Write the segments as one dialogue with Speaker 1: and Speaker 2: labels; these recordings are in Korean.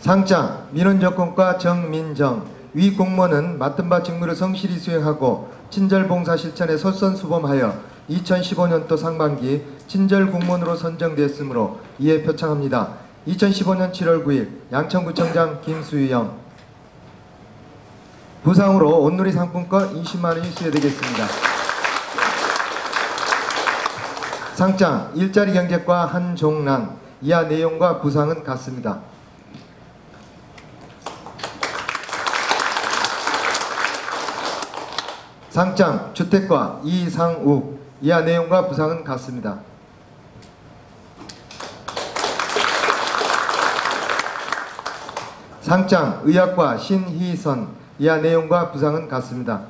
Speaker 1: 상장 민원조건과 정민정 위 공무원은 맡은 바 직무를 성실히 수행하고 친절봉사 실천에 솔선수범하여 2015년도 상반기 친절공무원으로 선정되었으므로 이에 표창합니다. 2015년 7월 9일 양천구청장 김수영. 부상으로 온누리 상품권 20만원이 수여되겠습니다. 상장 일자리 경제과 한종란. 이하 내용과 부상은 같습니다. 상장 주택과 이상욱. 이하 내용과 부상은 같습니다. 상장 의학과 신희선. 이하 내용과 부상은 같습니다.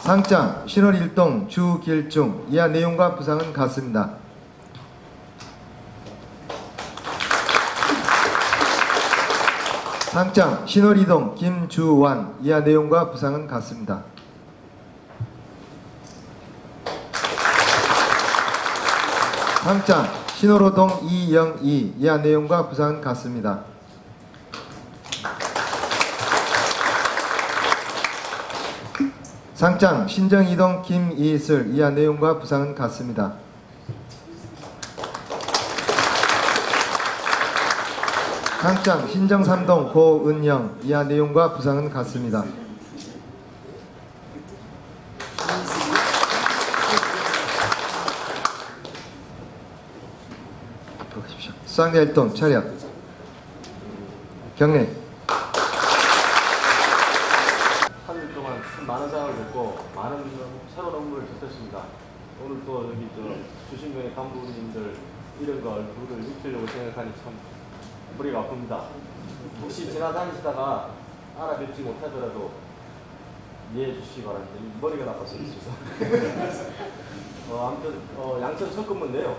Speaker 1: 상장 신월일동 주길중. 이하 내용과 부상은 같습니다. 상장 신월이동 김주완. 이하 내용과 부상은 같습니다. 상장 신월호동 이영희. 이하 내용과 부상은 같습니다. 상장 신정이동 김이슬. 이하 내용과 부상은 같습니다. 상장 신정삼동 고은영. 이하 내용과 부상은 같습니다. 수상자일동 차렷. 경례.
Speaker 2: 한 일 동안 많은 사랑을 줬고 많은 새로운 업무를 줬습니다. 오늘 또 여기 주신명의 간부님들 이름과 얼굴을 익히려고 생각하니 참 머리가 아픕니다. 혹시 지나다니시다가 알아뵙지 못하더라도 이해해 주시기 바랍니다. 머리가 나빠서 있어서. 아무튼 양천 첫 근무인데요.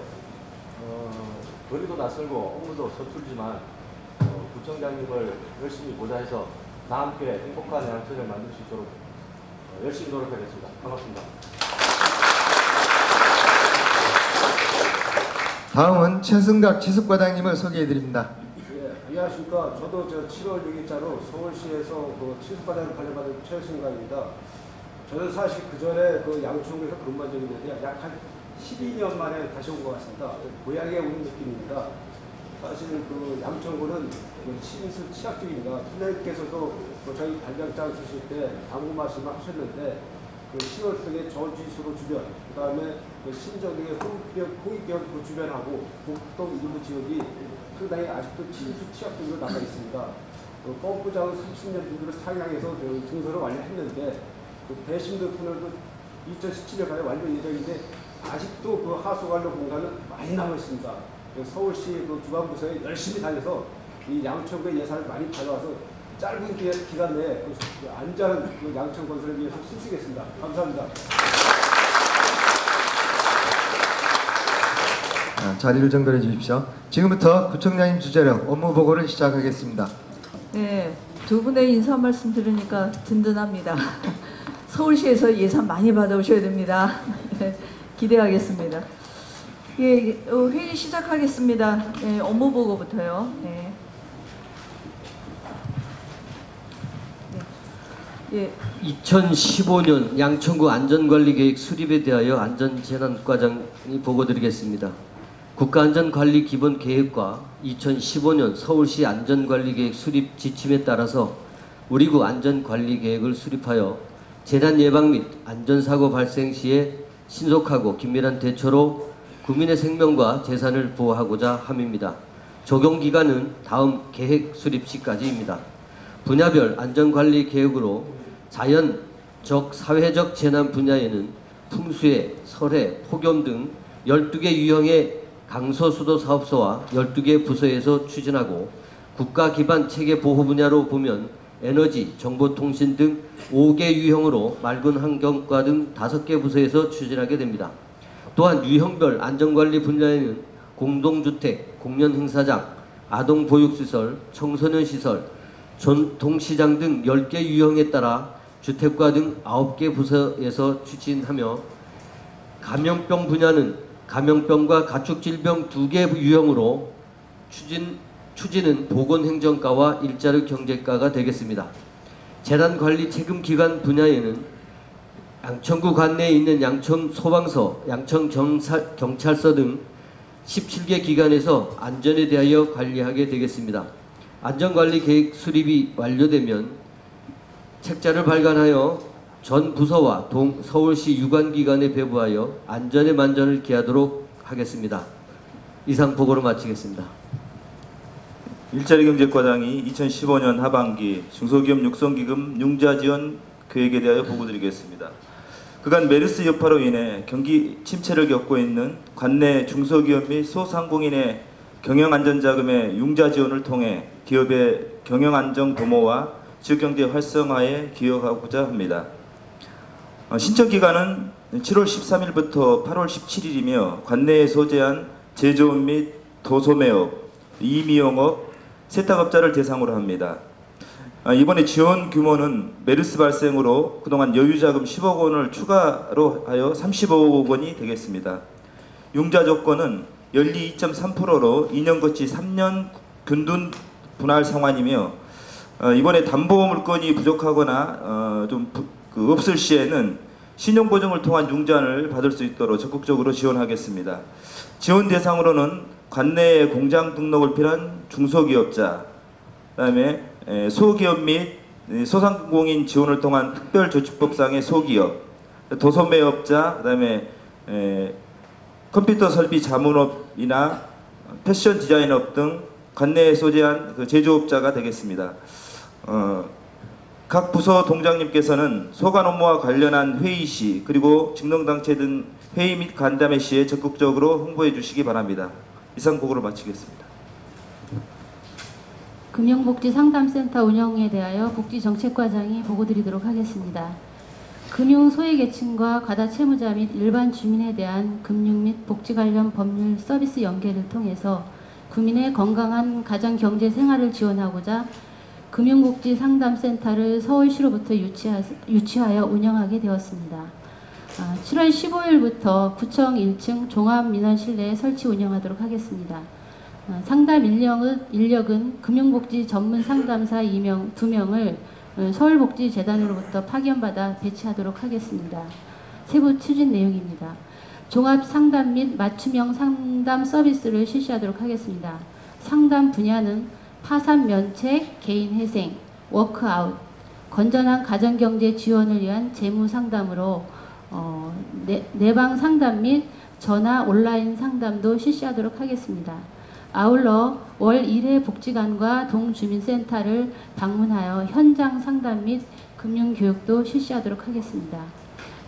Speaker 2: 거리도 낯설고 업무도 서툴지만 구청장님을 열심히 보좌해서 다 함께 행복한 양천을 만들 수 있도록 열심히 노력하겠습니다. 반갑습니다.
Speaker 1: 다음은 최승각 지습과장님을 소개해드립니다.
Speaker 3: 안녕하십니까. 저도 7월 6일자로 서울시에서 치수과장을 관련받은 최승각입니다. 저는 사실 그 전에 양천구에서 근무한 적이 있는데 약 한 12년 만에 다시 온 것 같습니다. 고향에 오는 느낌입니다. 사실 양천구는 친수 치약중입니다. 선생님께서도 저희 발병장 주실 때 당부 말씀을 하셨는데 10월 등의 저지수로 주변, 그 다음에 신정 등의 홍익병 주변하고 북동 일부 지역이 상당히 아직도 친수 치약중으로 남아 있습니다. 펌프장은 30년 정도를 상향해서 증설을 완료했는데 배심도 터널도 2017년까지 완료 예정인데 아직도 하수 관련 공간은 많이 남아 있습니다. 서울시 주관부서에 열심히 다녀서 이 양천구의 예산을 많이 가져와서 짧은 기간 내에 안전한 양천 건설을 위해서 힘쓰겠습니다. 감사합니다.
Speaker 1: 자리를 정돈해 주십시오. 지금부터 구청장님 주재로 업무 보고를 시작하겠습니다.
Speaker 4: 네, 두 분의 인사 말씀 들으니까 든든합니다. 서울시에서 예산 많이 받아오셔야 됩니다. 기대하겠습니다. 예, 회의 시작하겠습니다. 예, 업무 보고부터요. 네. 예.
Speaker 5: 2015년 양천구 안전관리계획 수립에 대하여 안전재난과장이 보고드리겠습니다. 국가안전관리기본계획과 2015년 서울시 안전관리계획 수립 지침에 따라서 우리 구 안전관리계획을 수립하여 재난예방 및 안전사고 발생 시에 신속하고 긴밀한 대처로 국민의 생명과 재산을 보호하고자 함입니다. 적용기간은 다음 계획 수립 시까지입니다. 분야별 안전관리 계획으로 자연적, 사회적 재난 분야에는 풍수해, 설해, 폭염 등 12개 유형의 강서수도 사업소와 12개 부서에서 추진하고 국가 기반 체계 보호 분야로 보면 에너지, 정보통신 등 5개 유형으로 맑은 환경과 등 5개 부서에서 추진하게 됩니다. 또한 유형별 안전관리 분야에는 공동주택, 공연행사장, 아동보육시설, 청소년시설, 전통시장 등 10개 유형에 따라 주택과 등 9개 부서에서 추진하며 감염병 분야는 감염병과 가축질병 2개 유형으로 추진은 보건행정과와 일자리 경제과가 되겠습니다. 재난 관리 책임 기관 분야에는 양천구 관내에 있는 양천 소방서, 양천 경찰서 등 17개 기관에서 안전에 대하여 관리하게 되겠습니다. 안전관리 계획 수립이 완료되면 책자를 발간하여 전 부서와 서울시 유관기관에 배부하여 안전의 만전을 기하도록 하겠습니다. 이상 보고를 마치겠습니다.
Speaker 6: 일자리경제과장이 2015년 하반기 중소기업 육성기금 융자 지원 계획에 대하여 보고드리겠습니다. 그간 메르스 여파로 인해 경기 침체를 겪고 있는 관내 중소기업 및 소상공인의 경영안전자금의 융자 지원을 통해 기업의 경영안정 도모와 지역경제 활성화에 기여하고자 합니다. 신청기간은 7월 13일부터 8월 17일이며 관내에 소재한 제조업 및 도소매업, 이미용업, 세탁업자를 대상으로 합니다. 이번에 지원 규모는 메르스 발생으로 그동안 여유자금 10억 원을 추가로 하여 35억 원이 되겠습니다. 융자 조건은 연리 2.3%로 2년 거치 3년 균등 분할 상환이며 이번에 담보 물건이 부족하거나 없을 시에는 신용보증을 통한 융자를 받을 수 있도록 적극적으로 지원하겠습니다. 지원 대상으로는 관내에 공장 등록을 필요한 중소기업자, 그다음에 소기업 및 소상공인 지원을 통한 특별조치법상의 소기업, 도소매업자, 그다음에 컴퓨터 설비 자문업이나 패션 디자인업 등 관내에 소재한 제조업자가 되겠습니다. 각 부서 동장님께서는 소관 업무와 관련한 회의 시 그리고 직능당체 등 회의 및 간담회 시에 적극적으로 홍보해 주시기 바랍니다. 이상 보고를 마치겠습니다.
Speaker 7: 금융복지상담센터 운영에 대하여 복지정책과장이 보고드리도록 하겠습니다. 금융 소외계층과 과다채무자 및 일반 주민에 대한 금융 및 복지 관련 법률 서비스 연계를 통해서 국민의 건강한 가정 경제 생활을 지원하고자 금융복지상담센터를 서울시로부터 유치하여 운영하게 되었습니다. 7월 15일부터 구청 1층 종합민원실내에 설치 운영하도록 하겠습니다. 상담 인력은 금융복지 전문 상담사 2명을 서울복지재단으로부터 파견받아 배치하도록 하겠습니다. 세부 추진 내용입니다. 종합상담 및 맞춤형 상담 서비스를 실시하도록 하겠습니다. 상담 분야는 파산 면책, 개인회생, 워크아웃, 건전한 가정경제 지원을 위한 재무상담으로 내방 상담 및 전화 온라인 상담도 실시하도록 하겠습니다. 아울러 월 1회 복지관과 동주민센터를 방문하여 현장 상담 및 금융교육도 실시하도록 하겠습니다.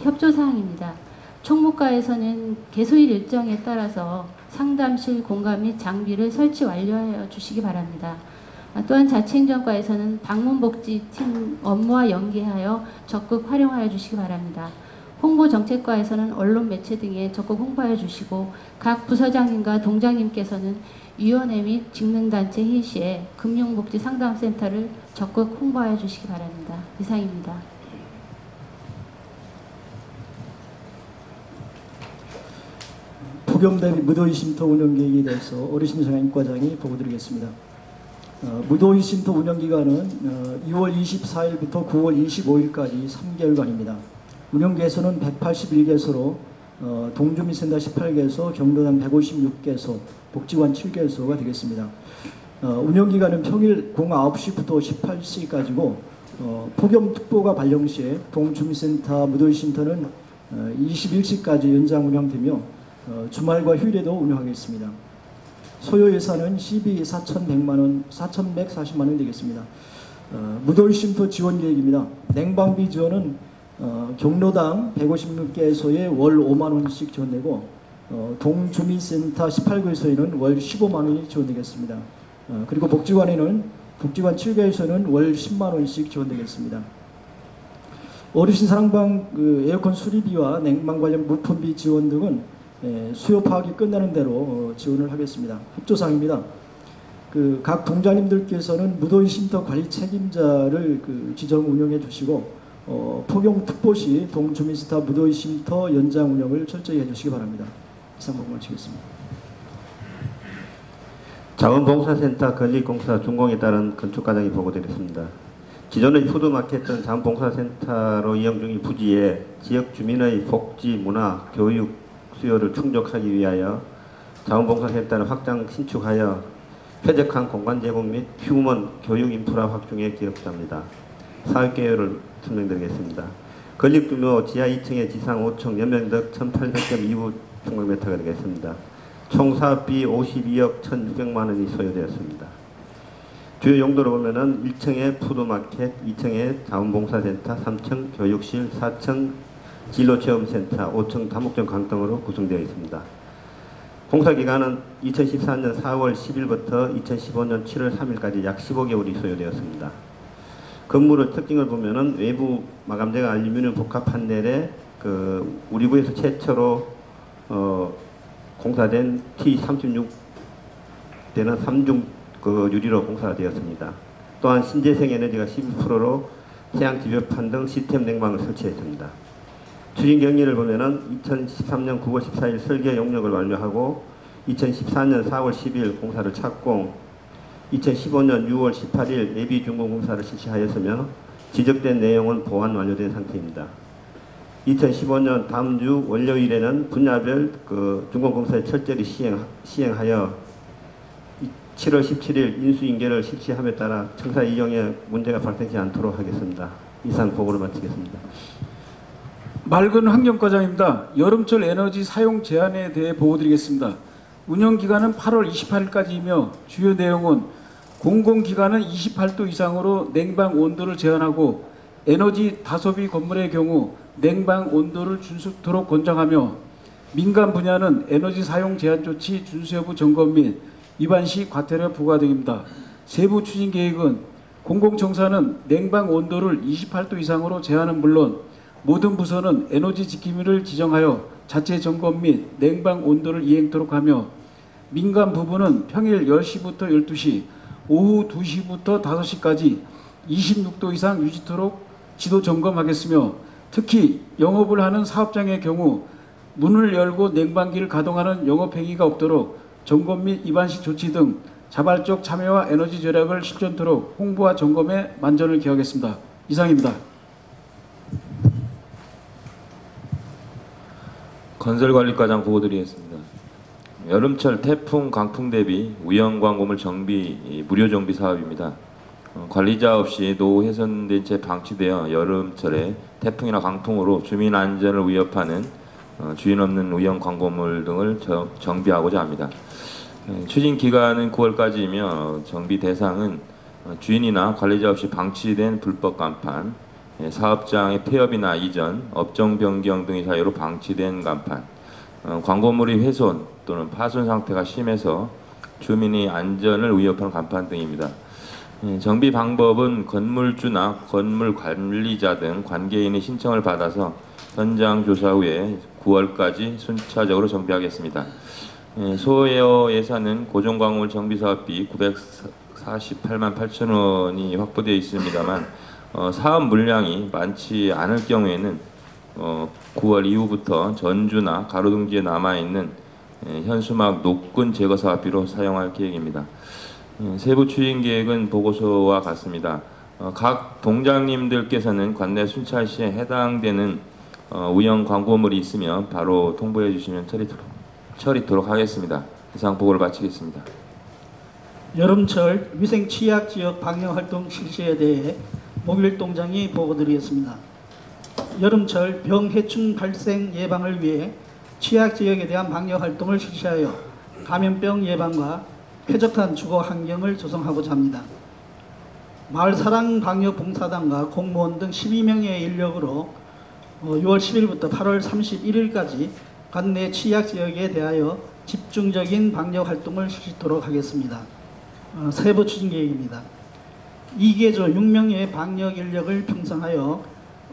Speaker 7: 협조사항입니다. 총무과에서는 개소일 일정에 따라서 상담실 공간 및 장비를 설치 완료하여 주시기 바랍니다. 또한 자치행정과에서는 방문복지팀 업무와 연계하여 적극 활용하여 주시기 바랍니다. 홍보정책과에서는 언론 매체 등에 적극 홍보하여 주시고 각 부서장님과 동장님께서는 위원회 및 직능단체 회의 시에 금융복지상담센터를 적극 홍보하여 주시기 바랍니다. 이상입니다.
Speaker 8: 폭염 대비 무더위 쉼터 운영 계획에 대해서 어르신 상임과장이 보고드리겠습니다. 무더위 쉼터 운영 기간은 2월 24일부터 9월 25일까지 3개월간입니다. 운영 개소는 181개소로 동주민센터 18개소, 경로당 156개소, 복지관 7개소가 되겠습니다. 운영 기간은 평일 09시부터 18시까지고 폭염특보가 발령 시에 동주민센터 무더위 쉼터는 21시까지 연장 운영되며 주말과 휴일에도 운영하겠습니다. 소요 예산은 시비 4,140만 원 되겠습니다. 무더위 쉼터 지원 계획입니다. 냉방비 지원은 경로당 156개소에 월 5만 원씩 지원되고 동주민센터 18개소에는 월 15만 원이 지원되겠습니다. 그리고 복지관 7개소에는 월 10만 원씩 지원되겠습니다. 어르신 사랑방 에어컨 수리비와 냉방 관련 부품비 지원 등은 수요 파악이 끝나는 대로 지원을 하겠습니다. 협조사항입니다. 각 동장님들께서는 무더위 쉼터 관리 책임자를 지정 운영해 주시고 폭염특보 시 동주민센터 무더위 쉼터 연장 운영을 철저히 해주시기 바랍니다. 이상 보고 마치겠습니다.
Speaker 9: 자원봉사센터 건립공사 준공에 따른 건축 과정이 보고드렸습니다. 기존의 푸드마켓은 자원봉사센터로 이용 중인 부지에 지역 주민의 복지, 문화, 교육 수요를 충족하기 위하여 자원봉사센터를 확장 신축하여 쾌적한 공간 제공 및 휴먼 교육 인프라 확충에 기여합니다. 사업 계획을 설명드리겠습니다. 건립 규모 지하 2층에 지상 5층 연면적 1,800.2부 평방미터가 되겠습니다. 총 사업비 52억 1,600만 원이 소요되었습니다. 주요 용도로 보면은 1층에 푸드마켓, 2층에 자원봉사센터, 3층 교육실, 4층 진로체험센터, 5층 다목적 강등으로 구성되어 있습니다. 공사 기간은 2014년 4월 10일부터 2015년 7월 3일까지 약 15개월이 소요되었습니다. 건물의 특징을 보면은 외부 마감재가 알루미늄 복합 판넬에 우리 구에서 최초로 공사된 T36 되는 3중 유리로 공사가 되었습니다. 또한 신재생 에너지가 12%로 태양 지표판 등 시스템 냉방을 설치했습니다. 추진 경리를 보면은 2013년 9월 14일 설계 용역을 완료하고 2014년 4월 10일 공사를 착공, 2015년 6월 18일 예비 준공 공사를 실시하였으며 지적된 내용은 보완 완료된 상태입니다. 2015년 다음 주 월요일에는 분야별 준공 공사를 철저히 시행하여 7월 17일 인수인계를 실시함에 따라 청사 이용에 문제가 발생하지 않도록 하겠습니다. 이상 보고를 마치겠습니다.
Speaker 10: 맑은 환경과장입니다. 여름철 에너지 사용 제한에 대해 보고드리겠습니다. 운영기간은 8월 28일까지이며 주요 내용은 공공기관은 28도 이상으로 냉방 온도를 제한하고 에너지 다소비 건물의 경우 냉방 온도를 준수토록 권장하며 민간 분야는 에너지 사용 제한 조치 준수 여부 점검 및 위반 시 과태료 부과 등입니다. 세부 추진 계획은 공공청사는 냉방 온도를 28도 이상으로 제한은 물론 모든 부서는 에너지 지킴이를 지정하여 자체 점검 및 냉방 온도를 이행토록 하며 민간 부분은 평일 10시부터 12시, 오후 2시부터 5시까지 26도 이상 유지토록 지도 점검하겠으며 특히 영업을 하는 사업장의 경우 문을 열고 냉방기를 가동하는 영업행위가 없도록 점검 및 위반 시 조치 등 자발적 참여와 에너지 절약을 실천토록 홍보와 점검에 만전을 기하겠습니다. 이상입니다.
Speaker 11: 건설관리과장 보고드리겠습니다. 여름철 태풍, 강풍 대비 우연광고물 정비 무료 정비 사업입니다. 관리자 없이 노후 훼손된 채 방치되어 여름철에 태풍이나 강풍으로 주민 안전을 위협하는 주인 없는 우연광고물 등을 정비하고자 합니다. 추진 기간은 9월까지이며 정비 대상은 주인이나 관리자 없이 방치된 불법 간판, 사업장의 폐업이나 이전, 업종 변경 등의 사유로 방치된 간판, 광고물이 훼손 또는 파손 상태가 심해서 주민의 안전을 위협하는 간판 등입니다. 정비 방법은 건물주나 건물 관리자 등 관계인의 신청을 받아서 현장 조사 후에 9월까지 순차적으로 정비하겠습니다. 소요 예산은 고정광고물 정비사업비 948만 8천 원이 확보되어 있습니다만 사업 물량이 많지 않을 경우에는 9월 이후부터 전주나 가로등지에 남아있는 현수막 녹근 제거 사업비로 사용할 계획입니다. 세부 추진 계획은 보고서와 같습니다. 각 동장님들께서는 관내 순찰 시에 해당되는 우연 광고물이 있으면 바로 통보해 주시면 처리토록 하겠습니다. 이상 보고를 마치겠습니다.
Speaker 8: 여름철 위생 취약 지역 방역 활동 실시에 대해 목일동장이 보고드리겠습니다. 여름철 병해충 발생 예방을 위해 취약 지역에 대한 방역 활동을 실시하여 감염병 예방과 쾌적한 주거 환경을 조성하고자 합니다. 마을사랑방역봉사단과 공무원 등 12명의 인력으로 6월 10일부터 8월 31일까지 관내 취약 지역에 대하여 집중적인 방역 활동을 실시토록 하겠습니다. 세부 추진 계획입니다. 2계조 6명의 방역 인력을 편성하여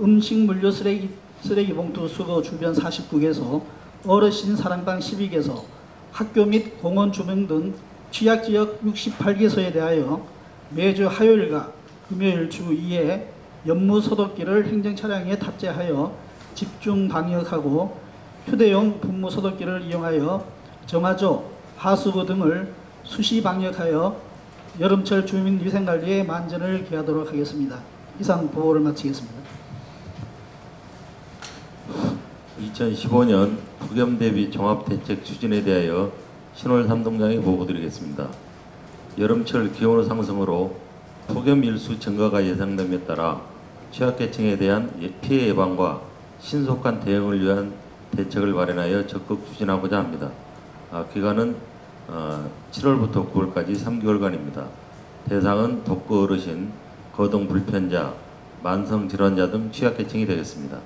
Speaker 8: 음식물류 쓰레기 봉투 수거 주변 49개소, 어르신 사랑방 12개소, 학교 및 공원 주변 등 취약지역 68개소에 대하여 매주 화요일과 금요일 주 2회 연무 소독기를 행정차량에 탑재하여 집중 방역하고 휴대용 분무 소독기를 이용하여 정화조, 하수구 등을 수시 방역하여 여름철 주민 위생관리에 만전을 기하도록 하겠습니다. 이상 보고를 마치겠습니다.
Speaker 11: 2015년 폭염 대비 종합대책 추진에 대하여 신월 삼동장에 보고드리겠습니다. 여름철 기온 상승으로 폭염 일수 증가가 예상됨에 따라 취약계층에 대한 피해 예방과 신속한 대응을 위한 대책을 마련하여 적극 추진하고자 합니다. 기간은 7월부터 9월까지 3개월간입니다. 대상은 독거 어르신, 거동 불편자, 만성 질환자 등 취약계층이 되겠습니다.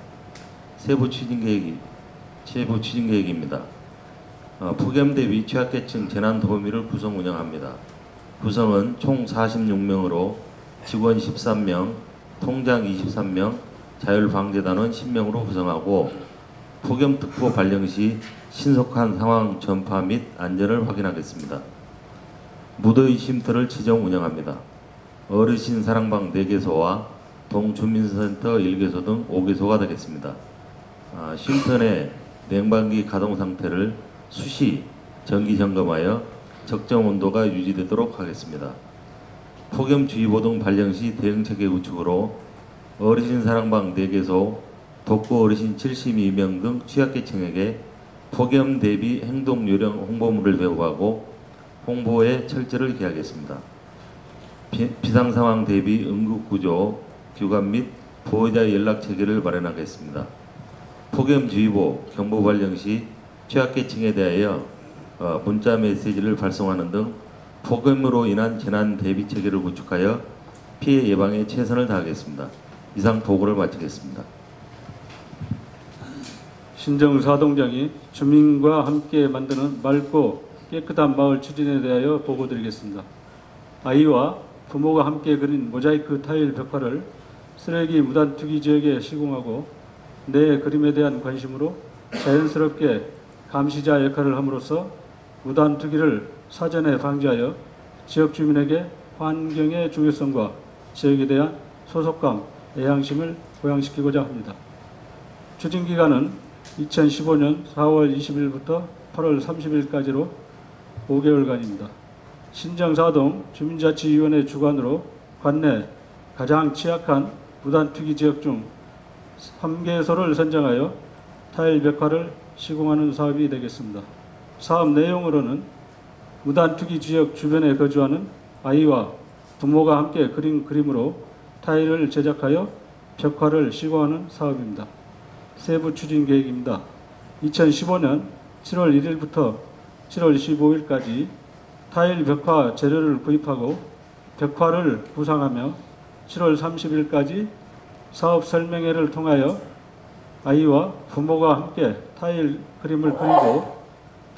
Speaker 11: 세부 추진 계획입니다. 폭염 대비 취약계층 재난도우미를 구성 운영합니다. 구성은 총 46명으로 직원 13명, 통장 23명, 자율방재단원 10명으로 구성하고 폭염특보 발령 시 신속한 상황 전파 및 안전을 확인하겠습니다. 무더위 쉼터를 지정 운영합니다. 어르신 사랑방 4개소와 동주민센터 1개소 등 5개소가 되겠습니다. 쉼터 내 냉방기 가동 상태를 수시 정기 점검하여 적정 온도가 유지되도록 하겠습니다. 폭염주의보 등 발령 시 대응체계 구축으로 어르신 사랑방 4개소, 독거 어르신 72명 등 취약계층에게 폭염 대비 행동 요령 홍보물을 배부하고 홍보에 철저를 기하겠습니다. 비상 상황 대비 응급구조 규관 및 보호자 연락 체계를 마련하겠습니다. 폭염주의보 경보 발령 시 취약계층에 대하여 문자 메시지를 발송하는 등 폭염으로 인한 재난 대비 체계를 구축하여 피해 예방에 최선을 다하겠습니다. 이상 보고를 마치겠습니다.
Speaker 10: 신정사동장이 주민과 함께 만드는 맑고 깨끗한 마을 추진에 대하여 보고드리겠습니다. 아이와 부모가 함께 그린 모자이크 타일 벽화를 쓰레기 무단 투기 지역에 시공하고 내 그림에 대한 관심으로 자연스럽게 감시자 역할을 함으로써 무단 투기를 사전에 방지하여 지역 주민에게 환경의 중요성과 지역에 대한 소속감, 애향심을 고양시키고자 합니다. 추진기간은 2015년 4월 20일부터 8월 30일까지로 5개월간입니다. 신정사동 주민자치위원회 주관으로 관내 가장 취약한 무단투기 지역 중 3개소를 선정하여 타일 벽화를 시공하는 사업이 되겠습니다. 사업 내용으로는 무단투기 지역 주변에 거주하는 아이와 부모가 함께 그린 그림으로 타일을 제작하여 벽화를 시공하는 사업입니다. 세부 추진 계획입니다. 2015년 7월 1일부터 7월 15일까지 타일 벽화 재료를 구입하고 벽화를 구상하며 7월 30일까지 사업 설명회를 통하여 아이와 부모가 함께 타일 그림을 그리고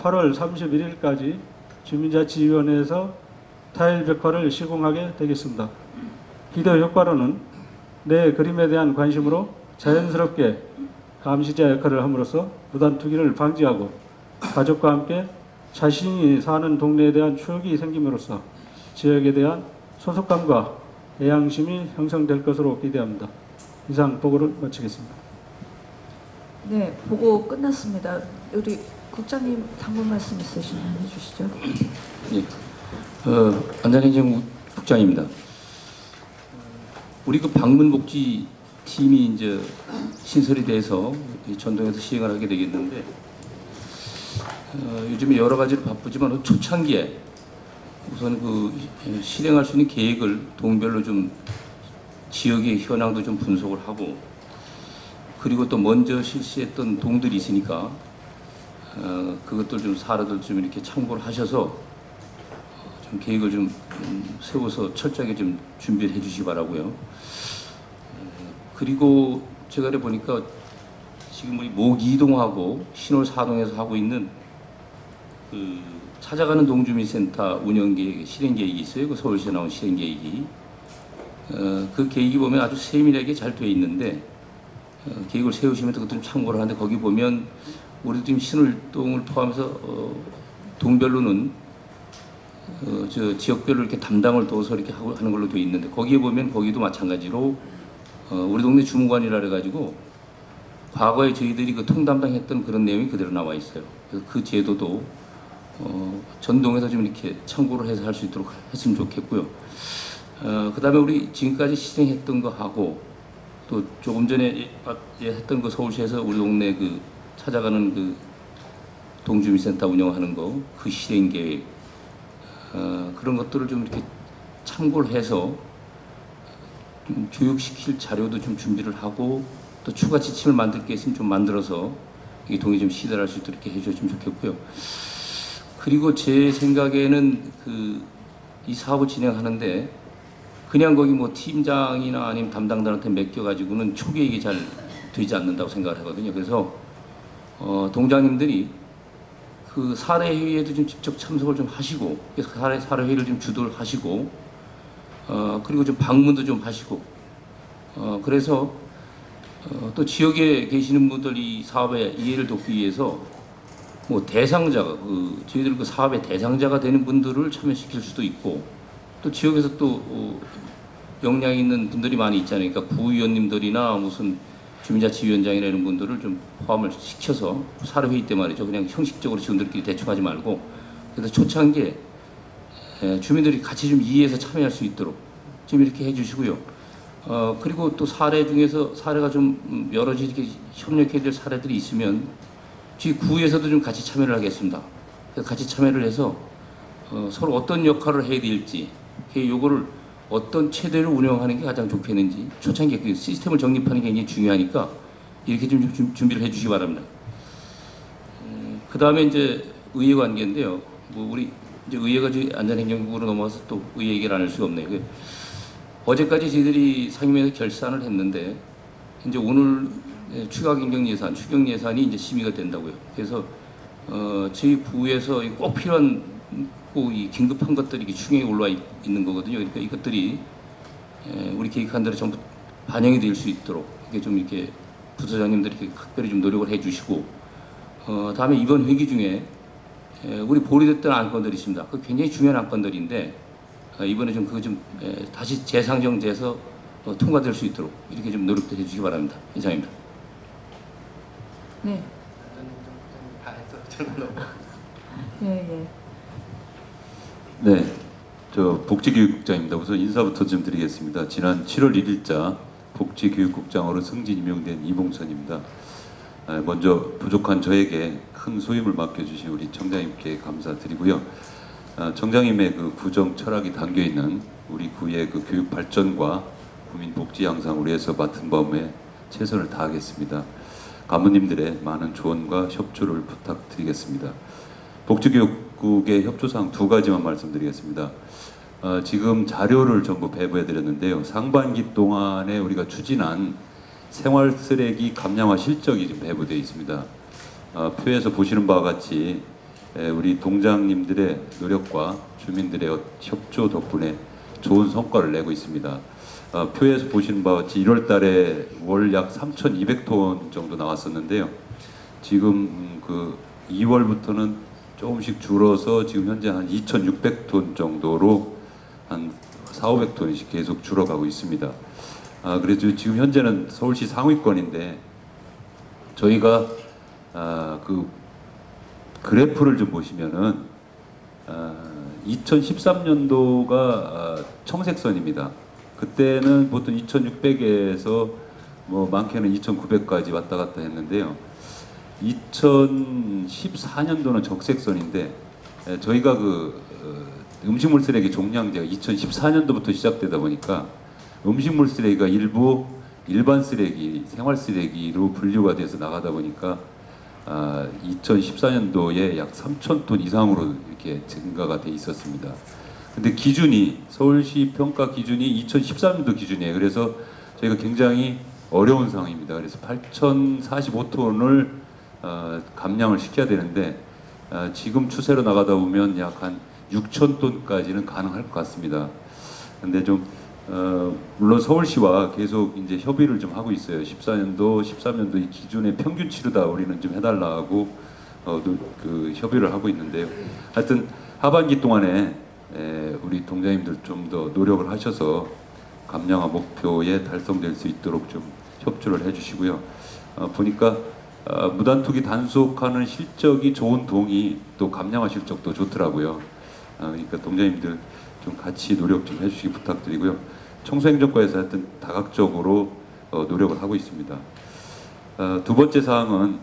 Speaker 10: 8월 31일까지 주민자치위원회에서 타일 벽화를 시공하게 되겠습니다. 기대 효과로는 내 그림에 대한 관심으로 자연스럽게 감시자 역할을 함으로써 무단 투기를 방지하고 가족과 함께 자신이 사는 동네에 대한 추억이 생김으로써 지역에 대한 소속감과 애향심이 형성될 것으로 기대합니다. 이상 보고를 마치겠습니다.
Speaker 4: 네, 보고 끝났습니다. 우리 국장님 당부 말씀 있으시면 해주시죠.
Speaker 12: 예, 안전행정 국장입니다. 우리 그 방문복지팀이 이제 신설이 돼서 전동에서 시행을 하게 되겠는데 요즘에 여러 가지로 바쁘지만 초창기에 우선 그 실행할 수 있는 계획을 동별로 좀 지역의 현황도 좀 분석을 하고 그리고 또 먼저 실시했던 동들이 있으니까 그것들 좀 사례들 좀 이렇게 참고를 하셔서 좀 계획을 좀 세워서 철저하게 좀 준비를 해주시기 바라고요. 그리고 제가 보니까 지금 우리 모기동하고 신월사동에서 하고 있는 그 찾아가는 동주민센터 운영계획, 실행계획이 있어요. 그 서울시에 나온 실행계획이. 그 계획이 보면 아주 세밀하게 잘 되어 있는데 계획을 세우시면 그것도 좀 참고를 하는데 거기 보면 우리 지금 신월동을 포함해서 동별로는 저 지역별로 이렇게 담당을 둬서 이렇게 하는 걸로 되어 있는데 거기에 보면 거기도 마찬가지로 우리 동네 주무관이라 그래가지고 과거에 저희들이 그 통담당했던 그런 내용이 그대로 나와 있어요. 그래서 그 제도도 전동에서 좀 이렇게 참고를 해서 할 수 있도록 했으면 좋겠고요. 그다음에 우리 지금까지 시행했던 거 하고 또 조금 전에 했던 그 서울시에서 우리 동네 그 찾아가는 그 동주민센터 운영하는 거 그 실행 계획 그런 것들을 좀 이렇게 참고를 해서 좀 교육시킬 자료도 좀 준비를 하고 또 추가 지침을 만들 게 있으면 좀 만들어서 이 동의 좀 시달할 수 있도록 이렇게 해주셨으면 좋겠고요. 그리고 제 생각에는 이 사업을 진행하는데 그냥 거기 뭐 팀장이나 아니면 담당자한테 맡겨가지고는 초기에 이게 잘 되지 않는다고 생각을 하거든요. 그래서 동장님들이 그 사례회의에도 좀 직접 참석을 좀 하시고 그래서 사례회의를 좀 주도를 하시고 그리고 좀 방문도 좀 하시고 그래서 또 지역에 계시는 분들 이 사업에 이해를 돕기 위해서 뭐 대상자가 저희들 그 사업의 대상자가 되는 분들을 참여시킬 수도 있고 또 지역에서 또 역량이 있는 분들이 많이 있잖아요. 그러니까 구의원님들이나 무슨 주민자치위원장이나 이런 분들을 좀 포함을 시켜서 사례회의 때 말이죠. 그냥 형식적으로 직원들끼리 대충 하지 말고 그래서 초창기에 주민들이 같이 좀 이해해서 참여할 수 있도록 좀 이렇게 해주시고요. 그리고 또 사례 중에서 사례가 좀 여러 이렇게 협력해야 될 사례들이 있으면 저희 구에서도 좀 같이 참여를 하겠습니다. 그래서 같이 참여를 해서 서로 어떤 역할을 해야 될지 요거를 어떤 체대를 운영하는 게 가장 좋겠는지 초창기에 그 시스템을 정립하는 게 굉장히 중요하니까 이렇게 좀 준비를 해주시기 바랍니다. 그 다음에 이제 의회 관계인데요. 뭐 우리 이제 의회가 안전행정국으로 넘어와서 또 의회 얘기를 안 할 수가 없네요. 어제까지 저희들이 상임위에서 결산을 했는데 이제 오늘 추경 예산이 이제 심의가 된다고요. 그래서 저희 부에서 꼭 필요한 이 긴급한 것들이 추경에 올라와 있는 거거든요. 그러니까 이것들이 우리 계획한 대로 전부 반영이 될 수 있도록 이게 좀 이렇게 부서장님들이 각별히 좀 노력을 해주시고 다음에 이번 회기 중에 우리 보류됐던 안건들이 있습니다. 그 굉장히 중요한 안건들인데 이번에 좀 그거 좀 다시 재상정돼서 통과될 수 있도록 이렇게 좀 노력도 해주시기 바랍니다. 이상입니다.
Speaker 4: 네. 예.
Speaker 13: 네, 저 복지교육국장입니다. 우선 인사부터 좀 드리겠습니다. 지난 7월 1일자 복지교육국장으로 승진 임명된 이봉선입니다. 먼저 부족한 저에게 큰 소임을 맡겨주신 우리 청장님께 감사드리고요. 청장님의 그 구정 철학이 담겨 있는 우리 구의 그 교육 발전과 국민 복지 향상을 위해서 맡은 바에 최선을 다하겠습니다. 간부님들의 많은 조언과 협조를 부탁드리겠습니다. 복지교육국의 협조사항 2가지만 말씀드리겠습니다. 지금 자료를 전부 배부해 드렸는데요. 상반기 동안에 우리가 추진한 생활 쓰레기 감량화 실적이 지금 배부되어 있습니다. 표에서 보시는 바와 같이 우리 동장님들의 노력과 주민들의 협조 덕분에 좋은 성과를 내고 있습니다. 표에서 보시는 바와 같이 1월 달에 월 약 3,200톤 정도 나왔었는데요. 지금 그 2월부터는 조금씩 줄어서 지금 현재 한 2,600톤 정도로 한 4,500톤씩 계속 줄어가고 있습니다. 그래서 지금 현재는 서울시 상위권인데 저희가 그 그래프를 좀 보시면은 2013년도가 청색선입니다. 그때는 보통 2,600에서 뭐 많게는 2,900까지 왔다 갔다 했는데요. 2014년도는 적색선인데 저희가 그 음식물 쓰레기 종량제가 2014년도부터 시작되다 보니까 음식물 쓰레기가 일부 일반 쓰레기, 생활 쓰레기로 분류가 돼서 나가다 보니까 2014년도에 약 3,000톤 이상으로 이렇게 증가가 돼 있었습니다. 근데 기준이 서울시 평가 기준이 2013년도 기준이에요. 그래서 저희가 굉장히 어려운 상황입니다. 그래서 8,045톤을 감량을 시켜야 되는데 지금 추세로 나가다 보면 약 한 6,000톤까지는 가능할 것 같습니다. 근데 좀 물론 서울시와 계속 이제 협의를 좀 하고 있어요. 14년도, 13년도 이 기준의 평균치로 다 우리는 좀 해달라고 그 협의를 하고 있는데요. 하여튼 하반기 동안에 우리 동장님들 좀 더 노력을 하셔서 감량화 목표에 달성될 수 있도록 좀 협조를 해주시고요. 보니까 무단투기 단속하는 실적이 좋은 동이 또 감량화 실적도 좋더라고요. 그러니까 동장님들 좀 같이 노력 좀 해주시기 부탁드리고요. 청소행정과에서 하여튼 다각적으로 노력을 하고 있습니다. 두 번째 사항은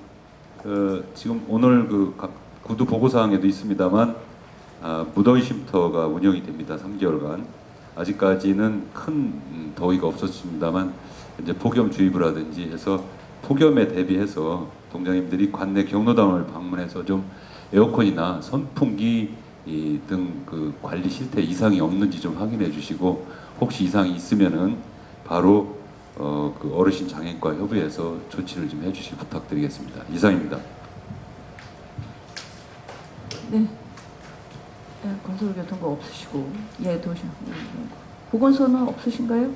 Speaker 13: 지금 오늘 그 구두 보고사항에도 있습니다만 무더위 쉼터가 운영이 됩니다. 3개월간. 아직까지는 큰 더위가 없었습니다만 이제 폭염주의보라든지 해서 폭염에 대비해서 동장님들이 관내 경로당을 방문해서 좀 에어컨이나 선풍기 등 그 관리 실태 이상이 없는지 좀 확인해 주시고 혹시 이상이 있으면은 바로 그 어르신 장애인과 협의해서 조치를 좀 해주시기 부탁드리겠습니다. 이상입니다.
Speaker 4: 네. 건설교통부 없으시고, 예, 도시. 보건소는 없으신가요?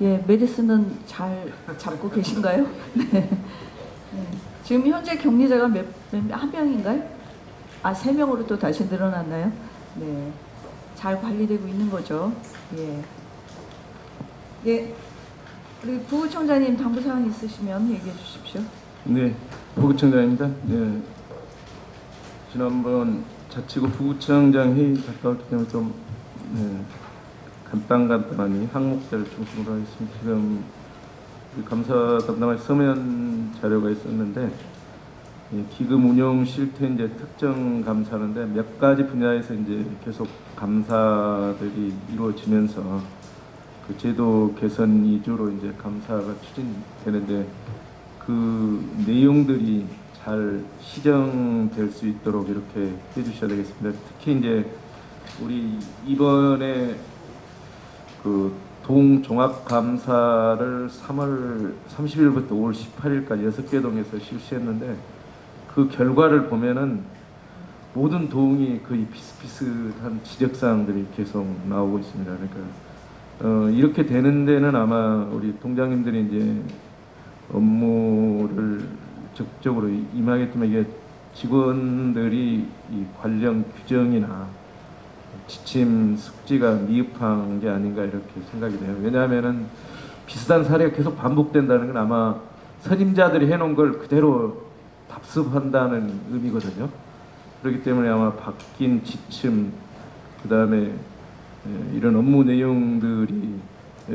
Speaker 4: 예, 메디스는 잘 잡고 계신가요? 네. 네. 지금 현재 격리자가 한 명인가요? 아, 3명으로 또 다시 늘어났나요? 네. 잘 관리되고 있는 거죠. 예. 예. 우리 부구청장님 당부사항 있으시면 얘기해 주십시오.
Speaker 14: 네, 부구청장입니다. 네. 지난번 자치구 부구청장 회의 갔다 왔기 때문에 좀 간단하니 항목자를 중심으로 하겠습니다. 지금 감사 담당할 서면 자료가 있었는데 기금 운용 실태 이제 특정 감사하는데 몇 가지 분야에서 이제 계속 감사들이 이루어지면서 그 제도 개선 위주로 이제 감사가 추진되는데 그 내용들이 잘 시정될 수 있도록 이렇게 해주셔야 되겠습니다. 특히 이제 우리 이번에 그 동종합감사를 3월 30일부터 5월 18일까지 6개 동에서 실시했는데 그 결과를 보면은 모든 동이 거의 비슷비슷한 지적사항들이 계속 나오고 있습니다. 그러니까 이렇게 되는 데는 아마 우리 동장님들이 이제 업무를 적극적으로 임하겠지만 이게 직원들이 이 관련 규정이나 지침 숙지가 미흡한 게 아닌가 이렇게 생각이 돼요. 왜냐하면은 비슷한 사례가 계속 반복된다는 건 아마 선임자들이 해놓은 걸 그대로 답습한다는 의미거든요. 그렇기 때문에 아마 바뀐 지침, 그 다음에 이런 업무 내용들이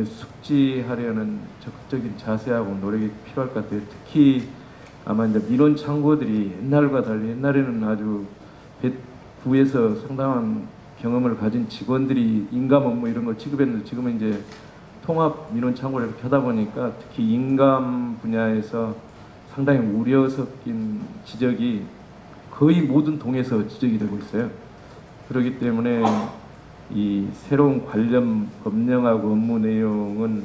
Speaker 14: 숙지하려는 적극적인 자세하고 노력이 필요할 것 같아요. 특히 아마 이제 민원 창구들이 옛날과 달리 옛날에는 아주 구에서 상당한 경험을 가진 직원들이 인감 업무 이런 걸 취급했는데 지금은 이제 통합 민원 창구를 이렇게 하다 보니까 특히 인감 분야에서 상당히 우려 섞인 지적이 거의 모든 동에서 지적이 되고 있어요. 그렇기 때문에 이 새로운 관련 법령하고 업무 내용은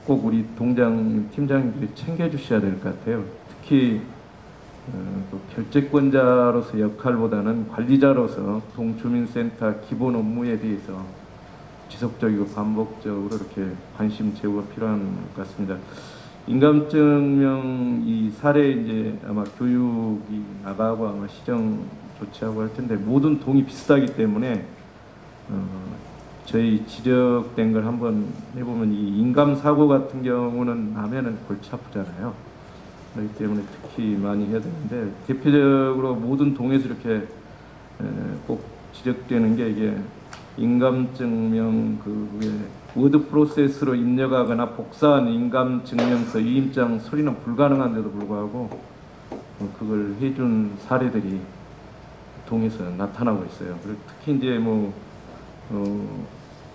Speaker 14: 꼭 우리 동장 팀장님들이 챙겨주셔야 될 것 같아요. 특히 또 결재권자로서 역할보다는 관리자로서 동주민센터 기본 업무에 대해서 지속적이고 반복적으로 이렇게 관심 제고가 필요한 것 같습니다. 인감증명 이 사례 이제 아마 교육이 나가고 아마 시정 조치하고 할 텐데 모든 동이 비슷하기 때문에 저희 지적된 걸 한번 해보면 이 인감 사고 같은 경우는 나면은 골치 아프잖아요. 그렇기 때문에 특히 많이 해야 되는데 대표적으로 모든 동에서 이렇게 꼭 지적되는 게 이게 인감증명 그게 워드 프로세스로 입력하거나 복사한 인감증명서 위임장 처리는 불가능한데도 불구하고 그걸 해준 사례들이 동에서 나타나고 있어요. 그리고 특히 이제 뭐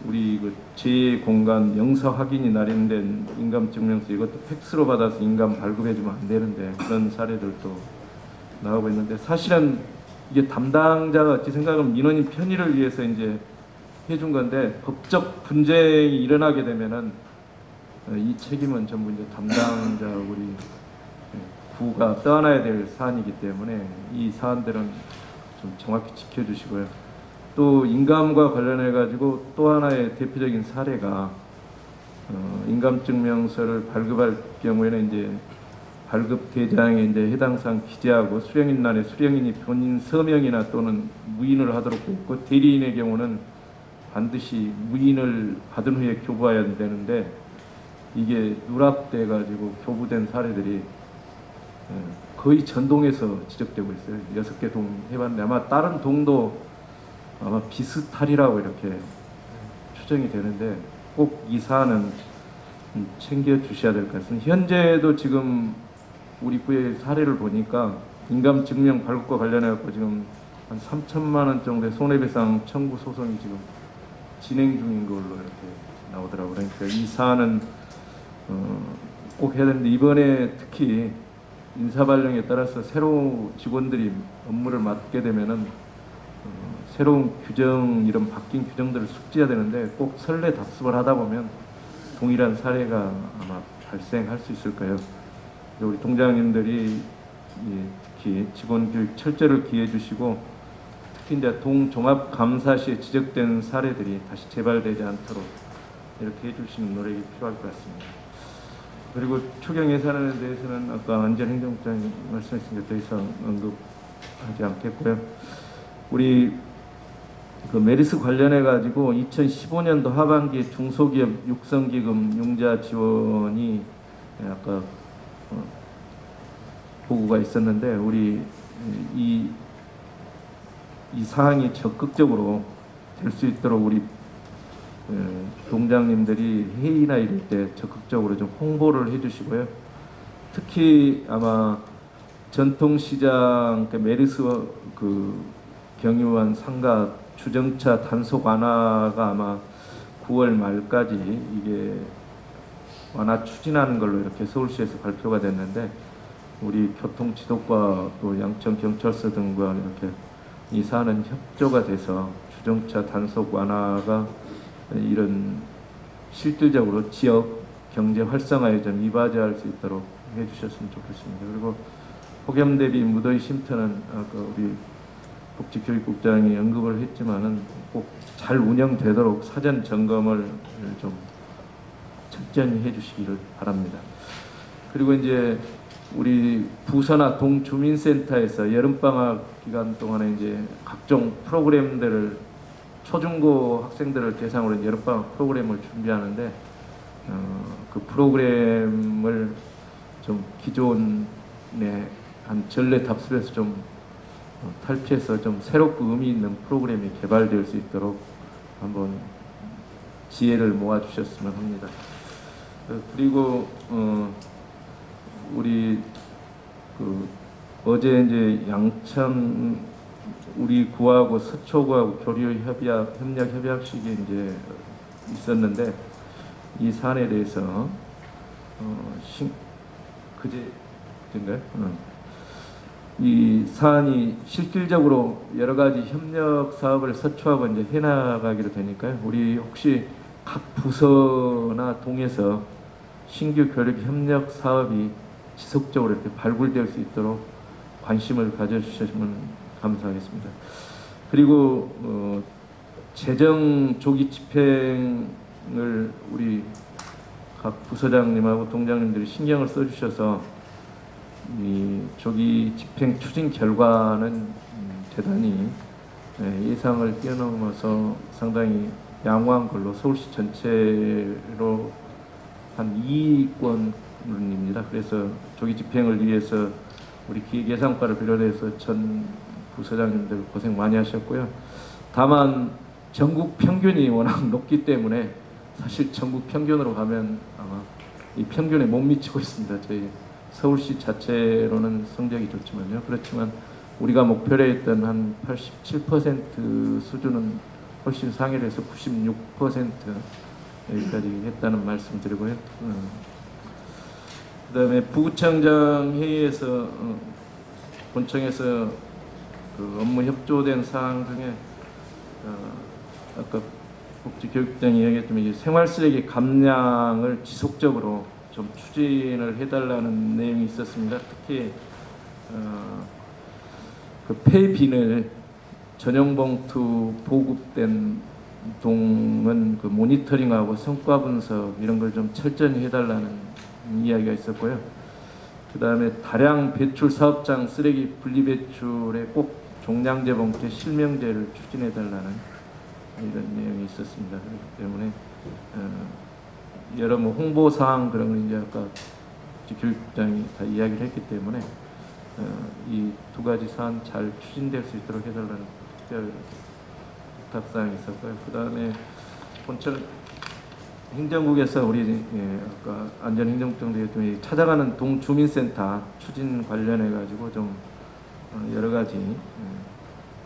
Speaker 14: 우리 그 제 공간 영사 확인이 날인된 인감증명서 이것도 팩스로 받아서 인감 발급해주면 안 되는데 그런 사례들도 나오고 있는데 사실은 이게 담당자가 어찌 생각하면 민원인 편의를 위해서 이제 해준 건데 법적 분쟁이 일어나게 되면은 이 책임은 전부 이제 담당자 우리 구가 떠안아야 될 사안이기 때문에 이 사안들은 좀 정확히 지켜주시고요. 또 인감과 관련해 가지고 또 하나의 대표적인 사례가 인감증명서를 발급할 경우에는 이제 발급 대장에 이제 해당 사항 기재하고 수령인란에 수령인이 본인 서명이나 또는 무인을 하도록 돼 있고 대리인의 경우는 반드시 무인을 받은 후에 교부해야 되는데 이게 누락돼 가지고 교부된 사례들이 거의 전동에서 지적되고 있어요. 6개 동 해봤는데 아마 다른 동도 아마 비슷하리라고 이렇게 추정이 되는데 꼭 이 사안은 챙겨 주셔야 될 것 같습니다. 현재도 지금 우리 구의 사례를 보니까 인감 증명 발급과 관련해 갖고 지금 한 3천만 원 정도의 손해배상 청구 소송이 지금 진행 중인 걸로 이렇게 나오더라고요. 그러니까 이 사안은 꼭 해야 되는데 이번에 특히 인사발령에 따라서 새로 직원들이 업무를 맡게 되면은 새로운 규정, 이런 바뀐 규정들을 숙지해야 되는데 꼭 선례 답습을 하다 보면 동일한 사례가 아마 발생할 수 있을 거예요. 우리 동장님들이 특히 직원 교육 철저를 기해 주시고 특히 이제 동종합감사 시에 지적된 사례들이 다시 재발되지 않도록 이렇게 해주시는 노력이 필요할 것 같습니다. 그리고 추경 예산에 대해서는 아까 안전행정국장이 말씀하신 더 이상 언급하지 않겠고요. 우리 그 메르스 관련해 가지고 2015년도 하반기에 중소기업 육성기금 융자 지원이 아까 보고가 있었는데 우리 이 사항이 적극적으로 될 수 있도록 우리 동장님들이 회의나 이럴 때 적극적으로 좀 홍보를 해주시고요. 특히 아마 전통시장 메르스 경유한 상가 주정차 단속 완화가 아마 9월 말까지 이게 완화 추진하는 걸로 이렇게 서울시에서 발표가 됐는데 우리 교통지도과 또 양천경찰서 등과 이렇게 이 사안은 협조가 돼서 주정차 단속 완화가 이런 실질적으로 지역 경제 활성화에 좀 이바지할 수 있도록 해주셨으면 좋겠습니다. 그리고 폭염 대비 무더위 쉼터는 아까 우리 복지교육국장이 언급을 했지만은 꼭 잘 운영되도록 사전 점검을 좀 철저히 해주시기를 바랍니다. 그리고 이제 우리 부서나 동주민센터에서 여름방학 기간 동안에 이제 각종 프로그램들을 초중고 학생들을 대상으로 여름방학 프로그램을 준비하는데 그 프로그램을 좀 기존에 한 전례 답습에서 좀 탈피해서 좀 새롭고 의미 있는 프로그램이 개발될 수 있도록 한번 지혜를 모아주셨으면 합니다. 그리고 우리 어제 이제 양천 우리 구하고 서초구하고 교류 협약 협약식이 이제 있었는데 이 사안에 대해서 그제인가요? 이 사안이 실질적으로 여러 가지 협력 사업을 서초하고 이제 해나가기로 되니까요. 우리 혹시 각 부서나 동에서 신규 교육 협력 사업이 지속적으로 이렇게 발굴될 수 있도록 관심을 가져주시면 감사하겠습니다. 그리고 재정 조기 집행을 우리 각 부서장님하고 동장님들이 신경을 써주셔서 이 조기 집행 추진 결과는 대단히 예상을 뛰어넘어서 상당히 양호한 걸로 서울시 전체로 한 2위권입니다. 그래서 조기 집행을 위해서 우리 기획예산과를 비롯해서 전 부서장님들 고생 많이 하셨고요. 다만 전국 평균이 워낙 높기 때문에 사실 전국 평균으로 가면 아마 이 평균에 못 미치고 있습니다. 저희 서울시 자체로는 성적이 좋지만요. 그렇지만 우리가 목표로 했던 한 87% 수준은 훨씬 상회를 해서 96% 여기까지 했다는 말씀 드리고요. 그 다음에 부구청장 회의에서 본청에서 그 업무 협조된 사항 중에 아까 복지교육장이 이야기했지만 생활 쓰레기 감량을 지속적으로 좀 추진을 해달라는 내용이 있었습니다. 특히 그 폐비늘 전용 봉투 보급된 동은 그 모니터링하고 성과 분석 이런 걸 좀 철저히 해달라는 이야기가 있었고요. 그 다음에 다량 배출 사업장 쓰레기 분리 배출에 꼭 종량제 봉투 실명제를 추진해달라는 이런 내용이 있었습니다. 그렇기 때문에 여러 홍보 사항 그런 거 이제 아까 복지교육국장이 다 이야기를 했기 때문에 이 두 가지 사안 잘 추진될 수 있도록 해달라는 특별 부탁사항이 있었고요. 그 다음에 본철 행정국에서 우리 아까 안전행정국장 대표님이 찾아가는 동주민센터 추진 관련해 가지고 좀 여러 가지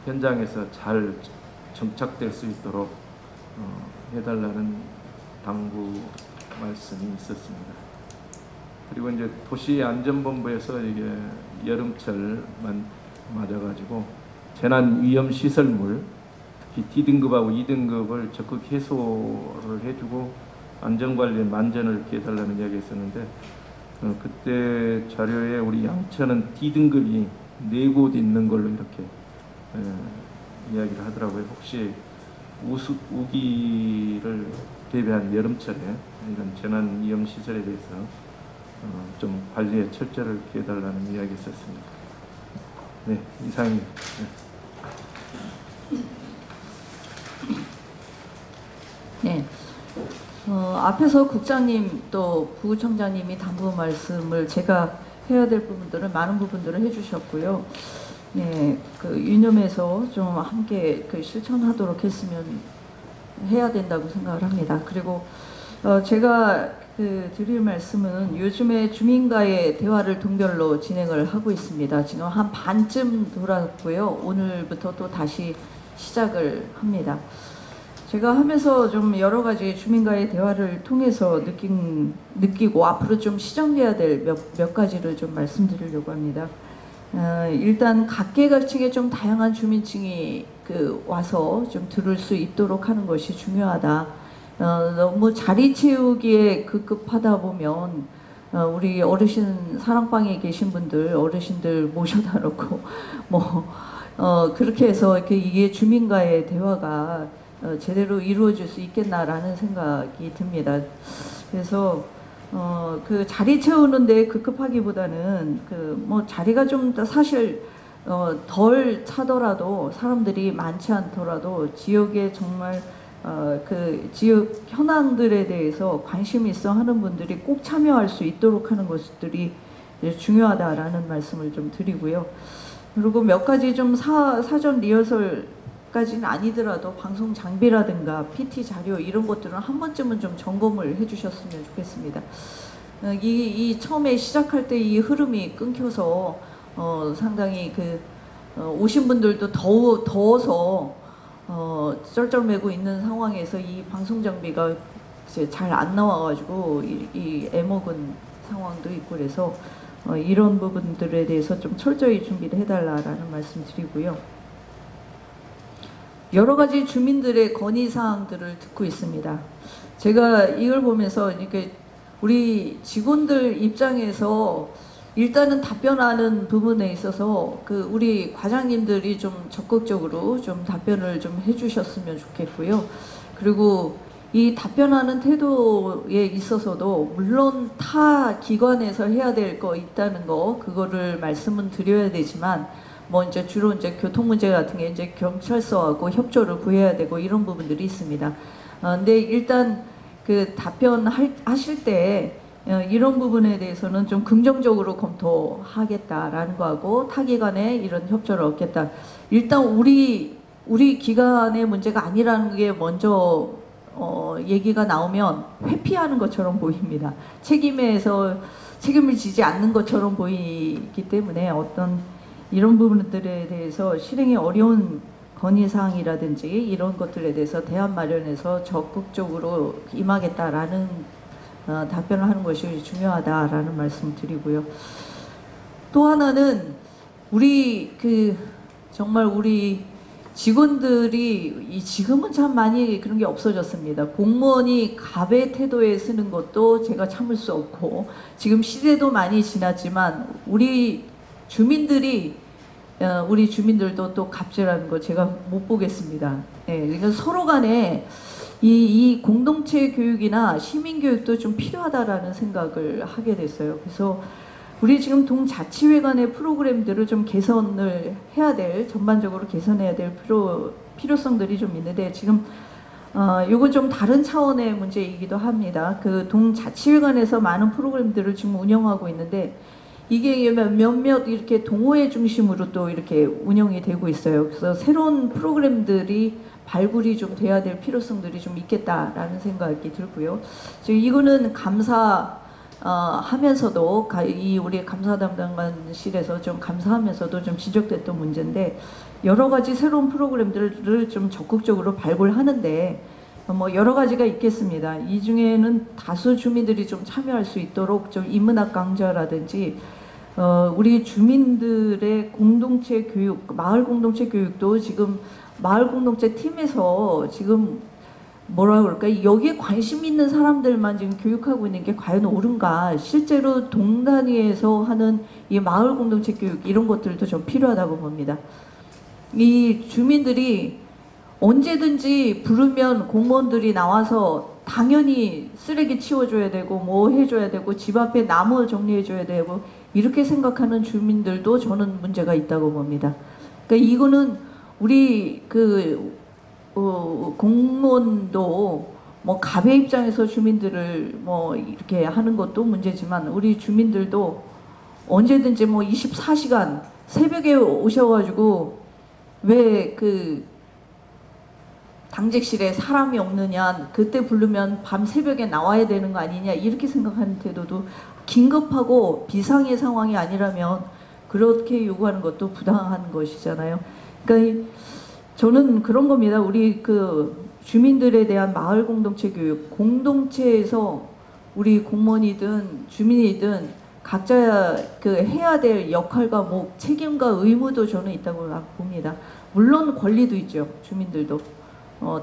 Speaker 14: 현장에서 잘 정착될 수 있도록 해달라는 당부 말씀이 있었습니다. 그리고 이제 도시안전본부에서 이게 여름철만 맞아가지고 재난 위험 시설물 특히 D등급하고 2등급을 적극 해소를 해주고 안전관리에 만전을 기해달라는 이야기가 있었는데 그때 자료에 우리 양천은 D등급이 4곳 있는 걸로 이렇게 이야기를 하더라고요. 혹시 우기를 대비한 여름철에 이런 재난 위험 시설에 대해서 좀 관리에 철저를 기해달라는 이야기 있었습니다. 네, 이상입니다.
Speaker 4: 네. 앞에서 국장님 또 부청장님이 당부 말씀을 제가 해야 될 부분들은 많은 부분들을 해주셨고요. 네, 그 유념해서 좀 함께 그 실천하도록 했으면 해야 된다고 생각을 합니다. 그리고 제가 드릴 말씀은 요즘에 주민과의 대화를 동별로 진행을 하고 있습니다. 지금 한 반쯤 돌았고요. 오늘부터 또 다시 시작을 합니다. 제가 하면서 좀 여러 가지 주민과의 대화를 통해서 느끼고 앞으로 좀 시정돼야 될 몇 가지를 좀 말씀드리려고 합니다. 일단 각계각층의 좀 다양한 주민층이 와서 좀 들을 수 있도록 하는 것이 중요하다. 너무 자리 채우기에 급급하다 보면 우리 어르신 사랑방에 계신 분들 어르신들 모셔다 놓고 그렇게 해서 이게 주민과의 대화가 제대로 이루어질 수 있겠나라는 생각이 듭니다. 그래서 그 자리 채우는데 급급하기보다는 자리가 좀 사실 덜 차더라도 사람들이 많지 않더라도 지역에 정말 그 지역 현안들에 대해서 관심 있어 하는 분들이 꼭 참여할 수 있도록 하는 것들이 중요하다라는 말씀을 좀 드리고요. 그리고 몇 가지 좀 사전 리허설까지는 아니더라도 방송 장비라든가 PT 자료 이런 것들은 한 번쯤은 좀 점검을 해주셨으면 좋겠습니다. 이 처음에 시작할 때 이 흐름이 끊겨서 상당히 오신 분들도 더워서 쩔쩔매고 있는 상황에서 이 방송 장비가 잘 안 나와가지고 이 애먹은 상황도 있고 그래서 이런 부분들에 대해서 좀 철저히 준비를 해달라라는 말씀 드리고요. 여러 가지 주민들의 건의사항들을 듣고 있습니다. 제가 이걸 보면서 이렇게 우리 직원들 입장에서 일단은 답변하는 부분에 있어서 우리 과장님들이 좀 적극적으로 좀 답변을 좀 해주셨으면 좋겠고요. 그리고 이 답변하는 태도에 있어서도 물론 타 기관에서 해야 될 거 있다는 거 그거를 말씀은 드려야 되지만 이제 주로 이제 교통 문제 같은 게 이제 경찰서하고 협조를 구해야 되고 이런 부분들이 있습니다. 근데 일단 답변하실 때 이런 부분에 대해서는 좀 긍정적으로 검토하겠다라는 거하고 타기관에 이런 협조를 얻겠다. 일단 우리 기관의 문제가 아니라는 게 먼저 얘기가 나오면 회피하는 것처럼 보입니다. 책임을 지지 않는 것처럼 보이기 때문에 어떤 이런 부분들에 대해서 실행이 어려운 건의사항이라든지 이런 것들에 대해서 대안 마련해서 적극적으로 임하겠다라는 답변을 하는 것이 중요하다라는 말씀 드리고요. 또 하나는 정말 우리 직원들이 지금은 참 많이 그런 게 없어졌습니다. 공무원이 갑의 태도에 쓰는 것도 제가 참을 수 없고 지금 시대도 많이 지났지만 우리 주민들도 또 갑질하는 거 제가 못 보겠습니다. 그러니까 서로 간에 이 공동체 교육이나 시민 교육도 좀 필요하다라는 생각을 하게 됐어요. 그래서 우리 지금 동자치회 간의 프로그램들을 좀 전반적으로 개선해야 될 필요성들이 좀 있는데 지금 이건 좀 다른 차원의 문제이기도 합니다. 그 동자치회관에서 많은 프로그램들을 지금 운영하고 있는데 이게 몇몇 이렇게 동호회 중심으로 또 이렇게 운영이 되고 있어요. 그래서 새로운 프로그램들이 발굴이 좀 돼야 될 필요성들이 좀 있겠다라는 생각이 들고요. 지금 이거는 하면서도 이 우리 감사 담당관실에서 좀 감사하면서도 좀 지적됐던 문제인데 여러 가지 새로운 프로그램들을 좀 적극적으로 발굴하는데 뭐 여러 가지가 있겠습니다. 이 중에는 다수 주민들이 좀 참여할 수 있도록 좀 인문학 강좌라든지 우리 주민들의 공동체 교육, 마을 공동체 교육도 지금 마을 공동체 팀에서 지금 뭐라 그럴까 여기에 관심 있는 사람들만 지금 교육하고 있는 게 과연 옳은가, 실제로 동단위에서 하는 이 마을 공동체 교육 이런 것들도 좀 필요하다고 봅니다. 이 주민들이 언제든지 부르면 공무원들이 나와서 당연히 쓰레기 치워줘야 되고 뭐 해줘야 되고 집 앞에 나무 정리해줘야 되고 이렇게 생각하는 주민들도 저는 문제가 있다고 봅니다. 그러니까 이거는 우리 공무원도 뭐 갑의 입장에서 주민들을 뭐 이렇게 하는 것도 문제지만 우리 주민들도 언제든지 뭐 24시간 새벽에 오셔가지고 왜 당직실에 사람이 없느냐, 그때 부르면 밤 새벽에 나와야 되는 거 아니냐 이렇게 생각하는 태도도 긴급하고 비상의 상황이 아니라면 그렇게 요구하는 것도 부당한 것이잖아요. 그러니까 저는 그런 겁니다. 우리 주민들에 대한 마을 공동체 교육, 공동체에서 우리 공무원이든 주민이든 각자 해야 될 역할과 목, 책임과 의무도 저는 있다고 봅니다. 물론 권리도 있죠. 주민들도.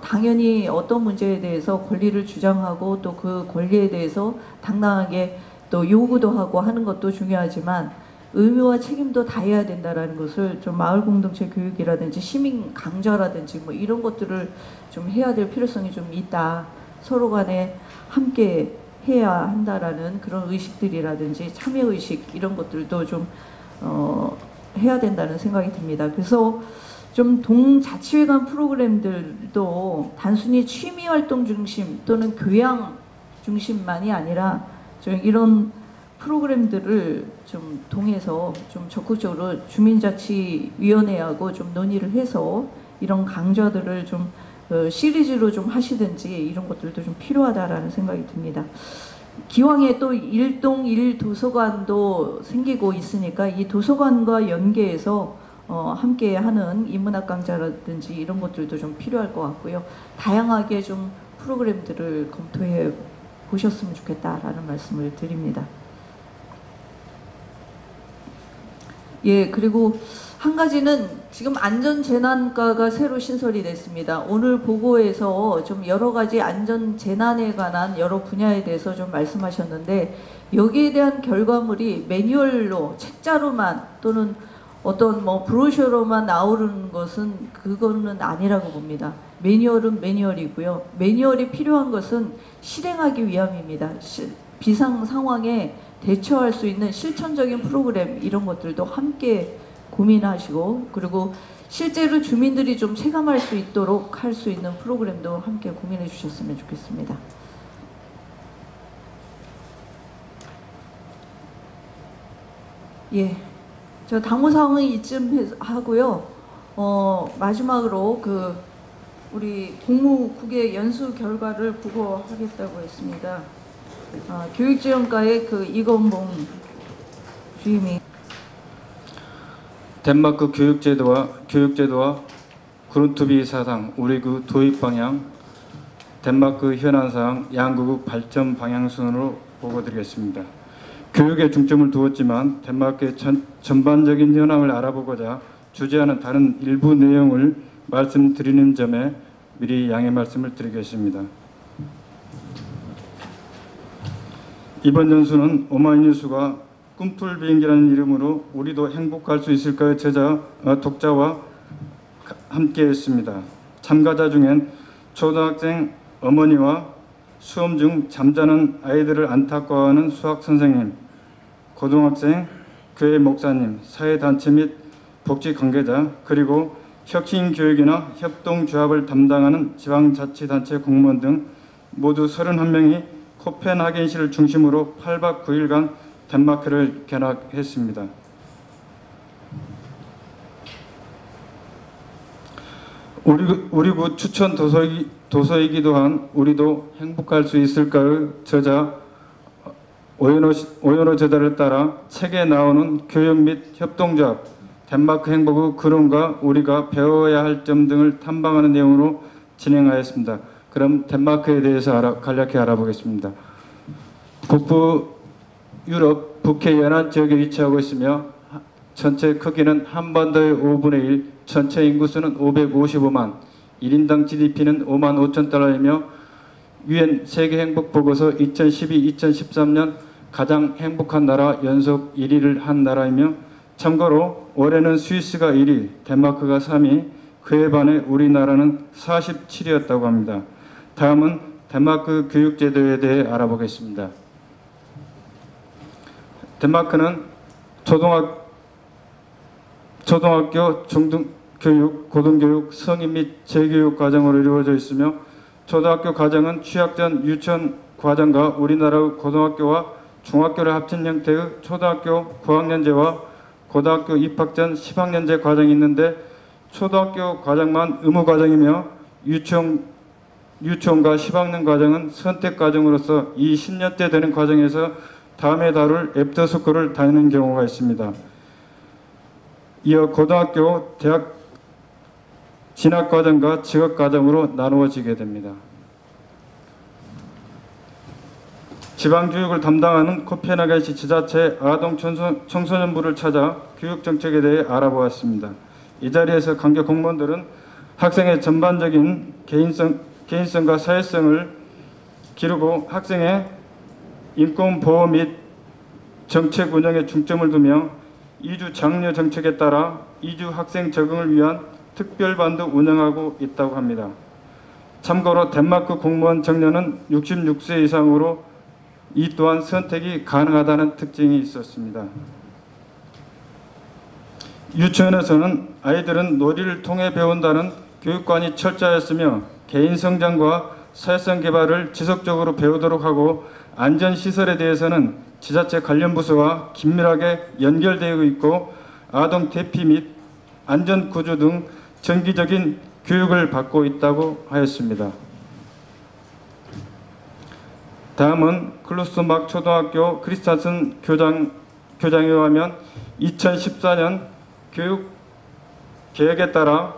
Speaker 4: 당연히 어떤 문제에 대해서 권리를 주장하고 또 그 권리에 대해서 당당하게 또 요구도 하고 하는 것도 중요하지만 의무와 책임도 다해야 된다라는 것을 좀 마을 공동체 교육이라든지 시민 강좌라든지 뭐 이런 것들을 좀 해야 될 필요성이 좀 있다. 서로 간에 함께 해야 한다라는 그런 의식들이라든지 참여의식 이런 것들도 좀 해야 된다는 생각이 듭니다. 그래서 좀 동자치회관 프로그램들도 단순히 취미활동 중심 또는 교양 중심만이 아니라 좀 이런 프로그램들을 좀 통해서 좀 적극적으로 주민자치위원회하고 좀 논의를 해서 이런 강좌들을 좀 시리즈로 좀 하시든지 이런 것들도 좀 필요하다라는 생각이 듭니다. 기왕에 또 일동 1도서관도 생기고 있으니까 이 도서관과 연계해서 함께 하는 인문학 강좌라든지 이런 것들도 좀 필요할 것 같고요. 다양하게 좀 프로그램들을 검토해 보셨으면 좋겠다라는 말씀을 드립니다. 예, 그리고 한 가지는 지금 안전재난과가 새로 신설이 됐습니다. 오늘 보고에서 좀 여러 가지 안전재난에 관한 여러 분야에 대해서 좀 말씀하셨는데 여기에 대한 결과물이 매뉴얼로 책자로만 또는 어떤 뭐 브로셔로만 나오는 것은 그거는 아니라고 봅니다. 매뉴얼은 매뉴얼이고요. 매뉴얼이 필요한 것은 실행하기 위함입니다. 비상 상황에 대처할 수 있는 실천적인 프로그램 이런 것들도 함께 고민하시고 그리고 실제로 주민들이 좀 체감할 수 있도록 할 수 있는 프로그램도 함께 고민해 주셨으면 좋겠습니다. 예, 저 당무사항은 이쯤 하고요. 마지막으로 우리 공무국의 연수 결과를 보고하겠다고 했습니다. 교육지원과의 이건봉 주임이
Speaker 15: 덴마크 교육제도와 그룬투비 사상, 우리 도입 방향, 덴마크 현안사항, 양국의 발전 방향 순으로 보고드리겠습니다. 교육에 중점을 두었지만 덴마크의 전반적인 현황을 알아보고자 주제하는 다른 일부 내용을 말씀드리는 점에 미리 양해 말씀을 드리겠습니다. 이번 연수는 오마이뉴스가 꿈틀 비행기라는 이름으로 우리도 행복할 수 있을까요? 독자와 함께 했습니다. 참가자 중엔 초등학생 어머니와 수업 중 잠자는 아이들을 안타까워하는 수학 선생님, 고등학생, 교회 목사님, 사회단체 및 복지 관계자, 그리고 혁신교육이나 협동조합을 담당하는 지방자치단체 공무원 등 모두 31명이 코펜하겐시를 중심으로 8박 9일간 덴마크를 견학했습니다. 우리 구 추천 도서이기도 한 우리도 행복할 수 있을까의 저자 오연호 저자를 따라 책에 나오는 교육 및 협동조합, 덴마크 행복의 그림과 우리가 배워야 할 점 등을 탐방하는 내용으로 진행하였습니다. 그럼 덴마크에 대해서 간략히 알아보겠습니다. 북부 유럽 북해 연안 지역에 위치하고 있으며 전체 크기는 한반도의 5분의 1, 전체 인구수는 555만, 1인당 GDP는 5만 5천 달러이며 유엔 세계행복보고서 2012-2013년 가장 행복한 나라 연속 1위를 한 나라이며 참고로 올해는 스위스가 1위, 덴마크가 3위, 그에 반해 우리나라는 47위였다고 합니다. 다음은 덴마크 교육제도에 대해 알아보겠습니다. 덴마크는 초등학교, 중등교육, 고등교육, 성인 및 재교육 과정으로 이루어져 있으며 초등학교 과정은 취학 전 유치원 과정과 우리나라의 고등학교와 중학교를 합친 형태의 초등학교 고학년제와 고등학교 입학 전 10학년제 과정이 있는데 초등학교 과정만 의무 과정이며 유치원과 10학년 과정은 선택 과정으로서 이 10년째 되는 과정에서 다음에 다룰 애프터스쿨을 다니는 경우가 있습니다. 이어 고등학교, 대학 진학과정과 직업과정으로 나누어지게 됩니다. 지방교육을 담당하는 코펜하겐시 지자체 아동 청소년부를 찾아 교육정책에 대해 알아보았습니다. 이 자리에서 관계 공무원들은 학생의 전반적인 개인성과 사회성을 기르고 학생의 인권보호 및 정책 운영에 중점을 두며 이주 장려 정책에 따라 이주 학생 적응을 위한 특별반도 운영하고 있다고 합니다. 참고로 덴마크 공무원 정년은 66세 이상으로 이 또한 선택이 가능하다는 특징이 있었습니다. 유치원에서는 아이들은 놀이를 통해 배운다는 교육관이 철저하였으며 개인 성장과 사회성 개발을 지속적으로 배우도록 하고 안전시설에 대해서는 지자체 관련 부서와 긴밀하게 연결되어 있고 아동 대피 및 안전구조 등 정기적인 교육을 받고 있다고 하였습니다. 다음은 클루스막 초등학교 크리스탄슨 교장에 의하면 2014년 교육 계획에 따라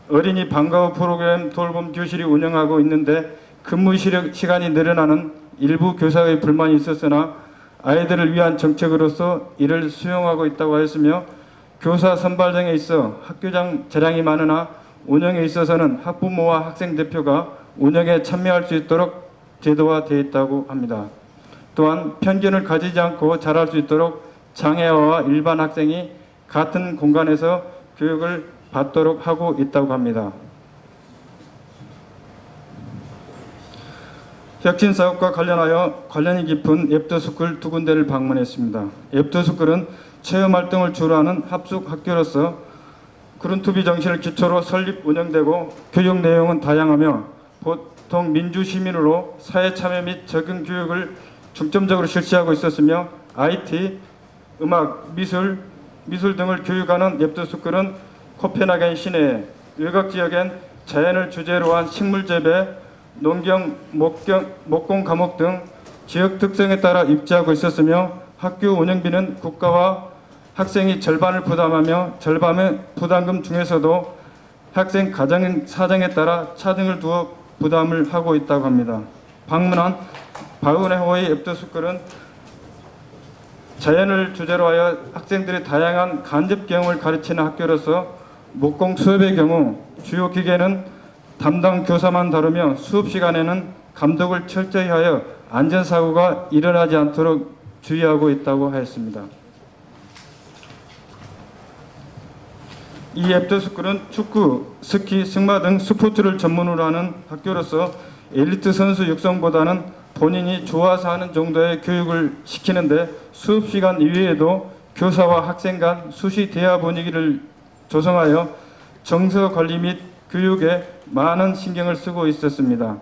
Speaker 15: 어린이 방과 후 프로그램 돌봄 교실이 운영하고 있는데 근무 시간이 늘어나는 일부 교사의 불만이 있었으나 아이들을 위한 정책으로서 이를 수용하고 있다고 하였으며 교사 선발정에 있어 학교장 재량이 많으나 운영에 있어서는 학부모와 학생 대표가 운영에 참여할 수 있도록 제도화되어 있다고 합니다. 또한 편견을 가지지 않고 잘할 수 있도록 장애아와 일반 학생이 같은 공간에서 교육을 받도록 하고 있다고 합니다. 혁신사업과 관련하여 관련이 깊은 애프터스쿨 2군데를 방문했습니다. 애프터스쿨은 체험활동을 주로 하는 합숙학교로서 그룬투비 정신을 기초로 설립 운영되고 교육 내용은 다양하며 보통 민주시민으로 사회참여 및 적응 교육을 중점적으로 실시하고 있었으며 IT, 음악, 미술 등을 교육하는 애프터스쿨은 코펜하겐 시내 외곽 지역엔 자연을 주제로 한 식물재배, 농경, 목공 과목 등 지역 특성에 따라 입지하고 있었으며 학교 운영비는 국가와 학생이 절반을 부담하며 절반의 부담금 중에서도 학생 가정 사정에 따라 차등을 두어 부담을 하고 있다고 합니다. 방문한 바우네호의 애프터스쿨은 자연을 주제로 하여 학생들의 다양한 간접 경험을 가르치는 학교로서 목공 수업의 경우 주요 기계는 담당 교사만 다루며 수업 시간에는 감독을 철저히 하여 안전사고가 일어나지 않도록 주의하고 있다고 하였습니다. 이 애프터스쿨은 축구, 스키, 승마 등 스포츠를 전문으로 하는 학교로서 엘리트 선수 육성보다는 본인이 좋아서 하는 정도의 교육을 시키는데 수업 시간 이외에도 교사와 학생 간 수시 대화 분위기를 조성하여 정서 관리 및 교육에 많은 신경을 쓰고 있었습니다.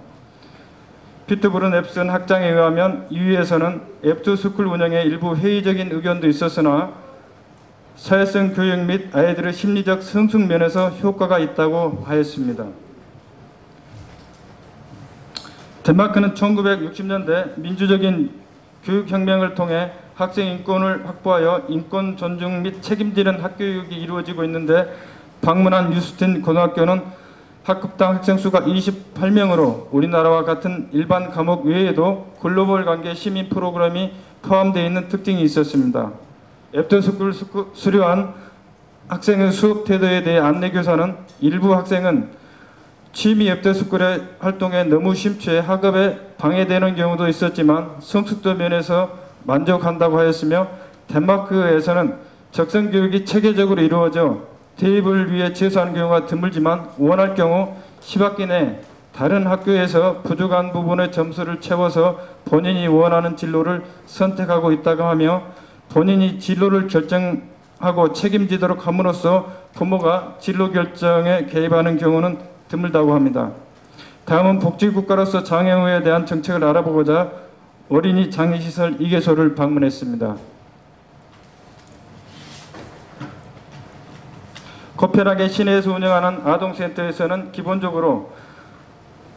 Speaker 15: 피트브른 앱슨 학장에 의하면 이위에서는 애프터스쿨 운영에 일부 회의적인 의견도 있었으나 사회성 교육 및 아이들의 심리적 성숙 면에서 효과가 있다고 하였습니다. 덴마크는 1960년대 민주적인 교육혁명을 통해 학생 인권을 확보하여 인권 존중 및 책임지는 학교육이 이루어지고 있는데, 방문한 유스틴 고등학교는 학급당 학생 수가 28명으로 우리나라와 같은 일반 과목 외에도 글로벌 관계 시민 프로그램이 포함되어 있는 특징이 있었습니다. 애프터스쿨 수료한 학생의 수업 태도에 대해 안내교사는 일부 학생은 취미 애프터스쿨의 활동에 너무 심취해 학업에 방해되는 경우도 있었지만 성숙도 면에서 만족한다고 하였으며, 덴마크에서는 적성교육이 체계적으로 이루어져 대입을 위해 재수하는 경우가 드물지만 원할 경우 10학기 내 다른 학교에서 부족한 부분의 점수를 채워서 본인이 원하는 진로를 선택하고 있다고 하며, 본인이 진로를 결정하고 책임지도록 함으로써 부모가 진로 결정에 개입하는 경우는 드물다고 합니다. 다음은 복지국가로서 장애우에 대한 정책을 알아보고자 어린이 장애시설 2개소를 방문했습니다. 코펜하겐 시내에서 운영하는 아동센터에서는 기본적으로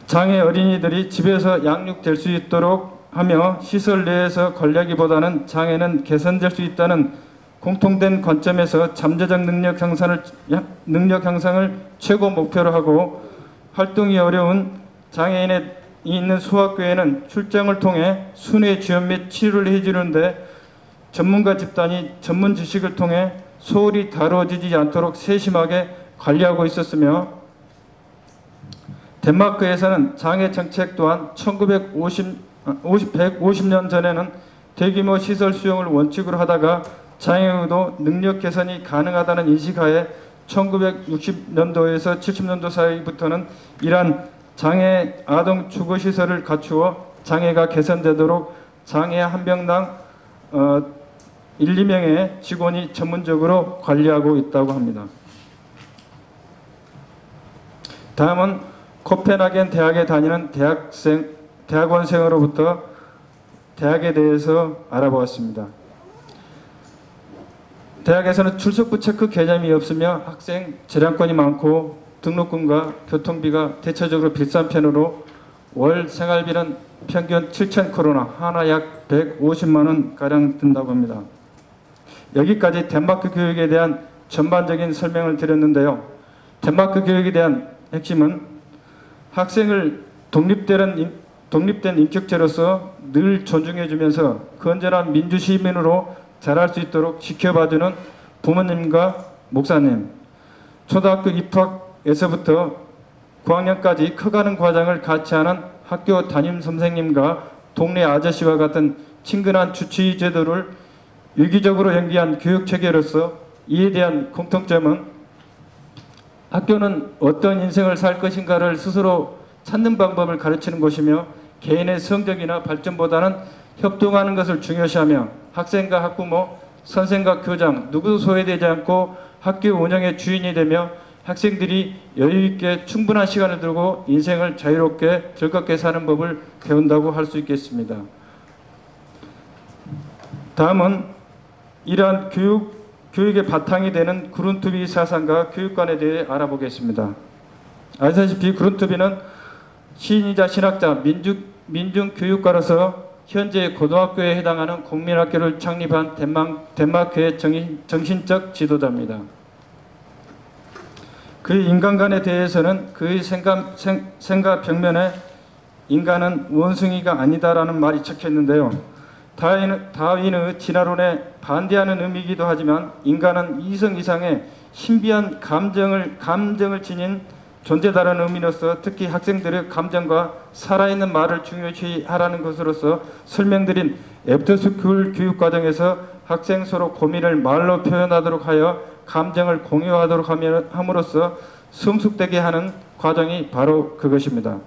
Speaker 15: 장애 어린이들이 집에서 양육될 수 있도록 하며 시설 내에서 관리하기보다는 장애는 개선될 수 있다는 공통된 관점에서 잠재적 능력 향상을 최고 목표로 하고, 활동이 어려운 장애인이 있는 소학교에는 출장을 통해 순회 지원 및 치료를 해주는데, 전문가 집단이 전문 지식을 통해 소홀히 다뤄지지 않도록 세심하게 관리하고 있었으며, 덴마크에서는 장애 정책 또한 150년 전에는 대규모 시설 수용을 원칙으로 하다가 장애우도 능력 개선이 가능하다는 인식하에 1960년도에서 70년도 사이부터는 이러한 장애 아동 주거시설을 갖추어 장애가 개선되도록 장애 한 명당 1, 2명의 직원이 전문적으로 관리하고 있다고 합니다. 다음은 코펜하겐 대학에 다니는 대학원생으로부터 대학에 대해서 알아보았습니다. 대학에서는 출석부 체크 개념이 없으며 학생 재량권이 많고 등록금과 교통비가 대체적으로 비싼 편으로 월 생활비는 평균 7,000크로나, 하나 약 150만 원 가량 든다고 합니다. 여기까지 덴마크 교육에 대한 전반적인 설명을 드렸는데요. 덴마크 교육에 대한 핵심은 학생을 독립된 인격체로서 늘 존중해주면서 건전한 민주시민으로 자랄 수 있도록 지켜봐주는 부모님과 목사님, 초등학교 입학에서부터 9학년까지 커가는 과정을 같이 하는 학교 담임 선생님과 동네 아저씨와 같은 친근한 주치의 제도를 유기적으로 연기한 교육체계로서 이에 대한 공통점은 학교는 어떤 인생을 살 것인가를 스스로 찾는 방법을 가르치는 곳이며, 개인의 성적이나 발전보다는 협동하는 것을 중요시하며 학생과 학부모, 선생과 교장 누구도 소외되지 않고 학교 운영의 주인이 되며 학생들이 여유있게 충분한 시간을 두고 인생을 자유롭게 즐겁게 사는 법을 배운다고 할 수 있겠습니다. 다음은 이러한 교육의 바탕이 되는 그룬투비 사상과 교육관에 대해 알아보겠습니다. 아시다시피 그룬투비는 시인이자 신학자, 민중교육가로서 현재 고등학교에 해당하는 국민학교를 창립한 덴마크의 정신적 지도자입니다. 그의 인간관에 대해서는 그의 생각 벽면에 인간은 원숭이가 아니다라는 말이 적혀있는데요. 다윈의 진화론에 반대하는 의미이기도 하지만 인간은 이성 이상의 신비한 감정을 지닌 존재다라는 의미로서 특히 학생들의 감정과 살아있는 말을 중요시 하라는 것으로서 설명드린 애프터스쿨 교육과정에서 학생 서로 고민을 말로 표현하도록 하여 감정을 공유하도록 함으로써 성숙되게 하는 과정이 바로 그것입니다.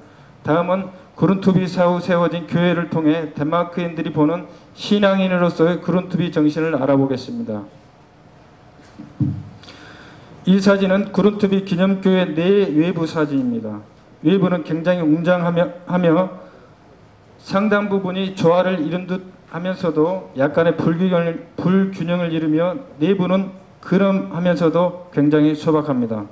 Speaker 15: 다음은 그룬투비 사후 세워진 교회를 통해 덴마크인들이 보는 신앙인으로서의 그룬투비 정신을 알아보겠습니다. 이 사진은 구름투비 기념교회 내 외부 사진입니다. 외부는 굉장히 웅장하며 상당 부분이 조화를 이룬 듯 하면서도 약간의 불균형을 이루며 내부는 그럼하면서도 굉장히 소박합니다.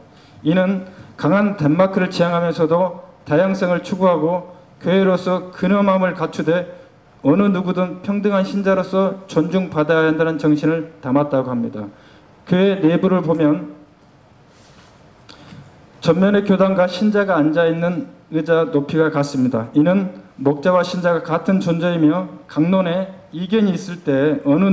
Speaker 15: 이는 강한 덴마크를 지향하면서도 다양성을 추구하고 교회로서 근엄함을 갖추되 어느 누구든 평등한 신자로서 존중받아야 한다는 정신을 담았다고 합니다. 교회 내부를 보면 전면의 교단과 신자가 앉아있는 의자 높이가 같습니다. 이는 목자와 신자가 같은 존재이며 강론에 이견이 있을 때 어느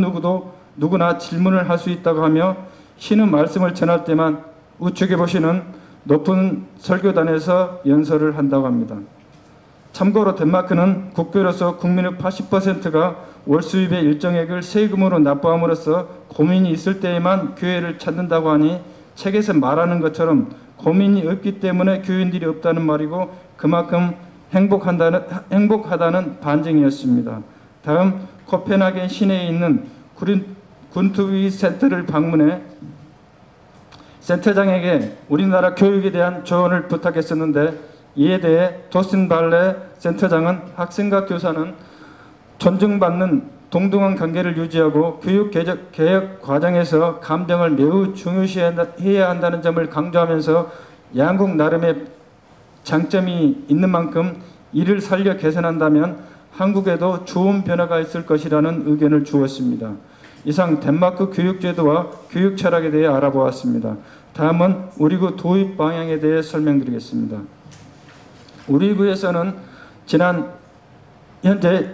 Speaker 15: 누구나 질문을 할 수 있다고 하며 신의 말씀을 전할 때만 우측에 보시는 높은 설교단에서 연설을 한다고 합니다. 참고로 덴마크는 국교로서 국민의 80%가 월수입의 일정액을 세금으로 납부함으로써 고민이 있을 때에만 교회를 찾는다고 하니 책에서 말하는 것처럼 고민이 없기 때문에 교인들이 없다는 말이고 그만큼 행복하다는 반증이었습니다. 다음 코펜하겐 시내에 있는 군투비 센터를 방문해 센터장에게 우리나라 교육에 대한 조언을 부탁했었는데 이에 대해 도슨발레 센터장은 학생과 교사는 존중받는 동등한 관계를 유지하고 교육 개혁 과정에서 감정을 매우 중요시해야 한다는 점을 강조하면서 양국 나름의 장점이 있는 만큼 이를 살려 개선한다면 한국에도 좋은 변화가 있을 것이라는 의견을 주었습니다. 이상 덴마크 교육제도와 교육 철학에 대해 알아보았습니다. 다음은 우리구 도입 방향에 대해 설명드리겠습니다. 우리구에서는 현재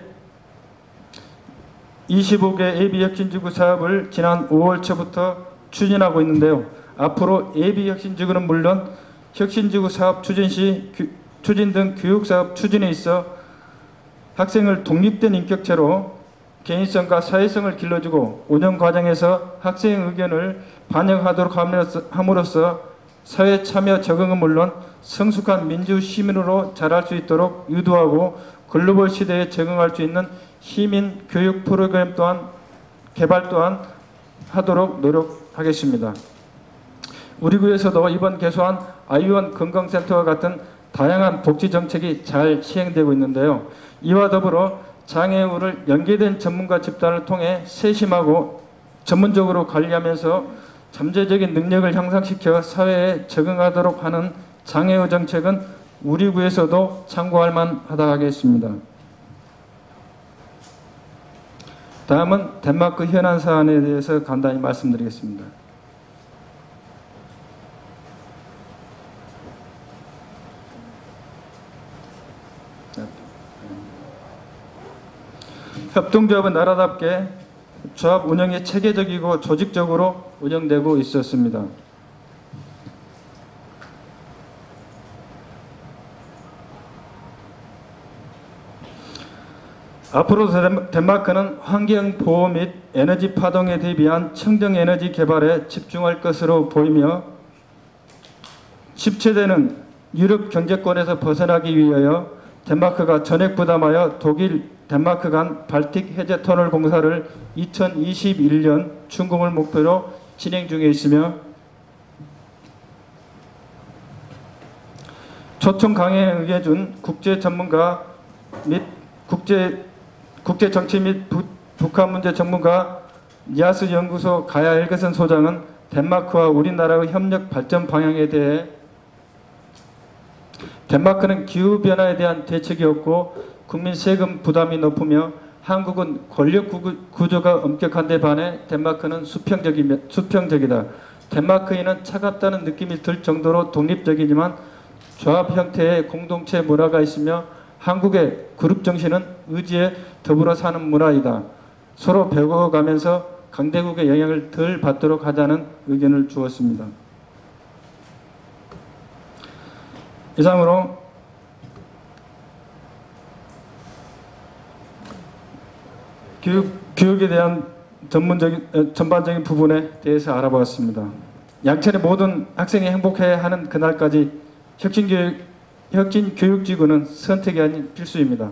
Speaker 15: 25개 예비혁신지구 사업을 지난 5월 초부터 추진하고 있는데요. 앞으로 예비혁신지구는 물론 혁신지구 사업 추진 등 교육사업 추진에 있어 학생을 독립된 인격체로 개인성과 사회성을 길러주고 운영 과정에서 학생의 의견을 반영하도록 함으로써 사회 참여 적응은 물론 성숙한 민주 시민으로 자랄 수 있도록 유도하고 글로벌 시대에 적응할 수 있는 시민 교육 프로그램 또한 개발 또한 하도록 노력하겠습니다. 우리 구에서도 이번 개소한 아이원 건강센터와 같은 다양한 복지 정책이 잘 시행되고 있는데요. 이와 더불어 장애우를 연계된 전문가 집단을 통해 세심하고 전문적으로 관리하면서 잠재적인 능력을 향상시켜 사회에 적응하도록 하는 장애우 정책은 우리 구에서도 참고할 만하다 하겠습니다. 다음은 덴마크 현안 사안에 대해서 간단히 말씀드리겠습니다. 협동조합은 나라답게 조합 운영이 체계적이고 조직적으로 운영되고 있었습니다. 앞으로 덴마크는 환경보호 및 에너지 파동에 대비한 청정에너지 개발에 집중할 것으로 보이며 10체되는 유럽 경제권에서 벗어나기 위하여 덴마크가 전액 부담하여 독일, 덴마크 간 발틱 해제 터널 공사를 2021년 준공을 목표로 진행 중에 있으며 초청 강연에 응해준 국제 전문가 및 국제 정치 및 북한 문제 전문가 니아스 연구소 가야 엘게슨 소장은 덴마크와 우리나라의 협력 발전 방향에 대해 덴마크는 기후변화에 대한 대책이 없고 국민 세금 부담이 높으며 한국은 권력 구조가 엄격한 데 반해 덴마크는 수평적이다. 덴마크인은 차갑다는 느낌이 들 정도로 독립적이지만 조합 형태의 공동체 문화가 있으며 한국의 그룹 정신은 의지에 더불어 사는 문화이다. 서로 배워가면서 강대국의 영향을 덜 받도록 하자는 의견을 주었습니다. 이상으로 교육에 대한 전반적인 부분에 대해서 알아보았습니다. 양천의 모든 학생이 행복해야 하는 그날까지 혁신교육지구는 선택이 아닌 필수입니다.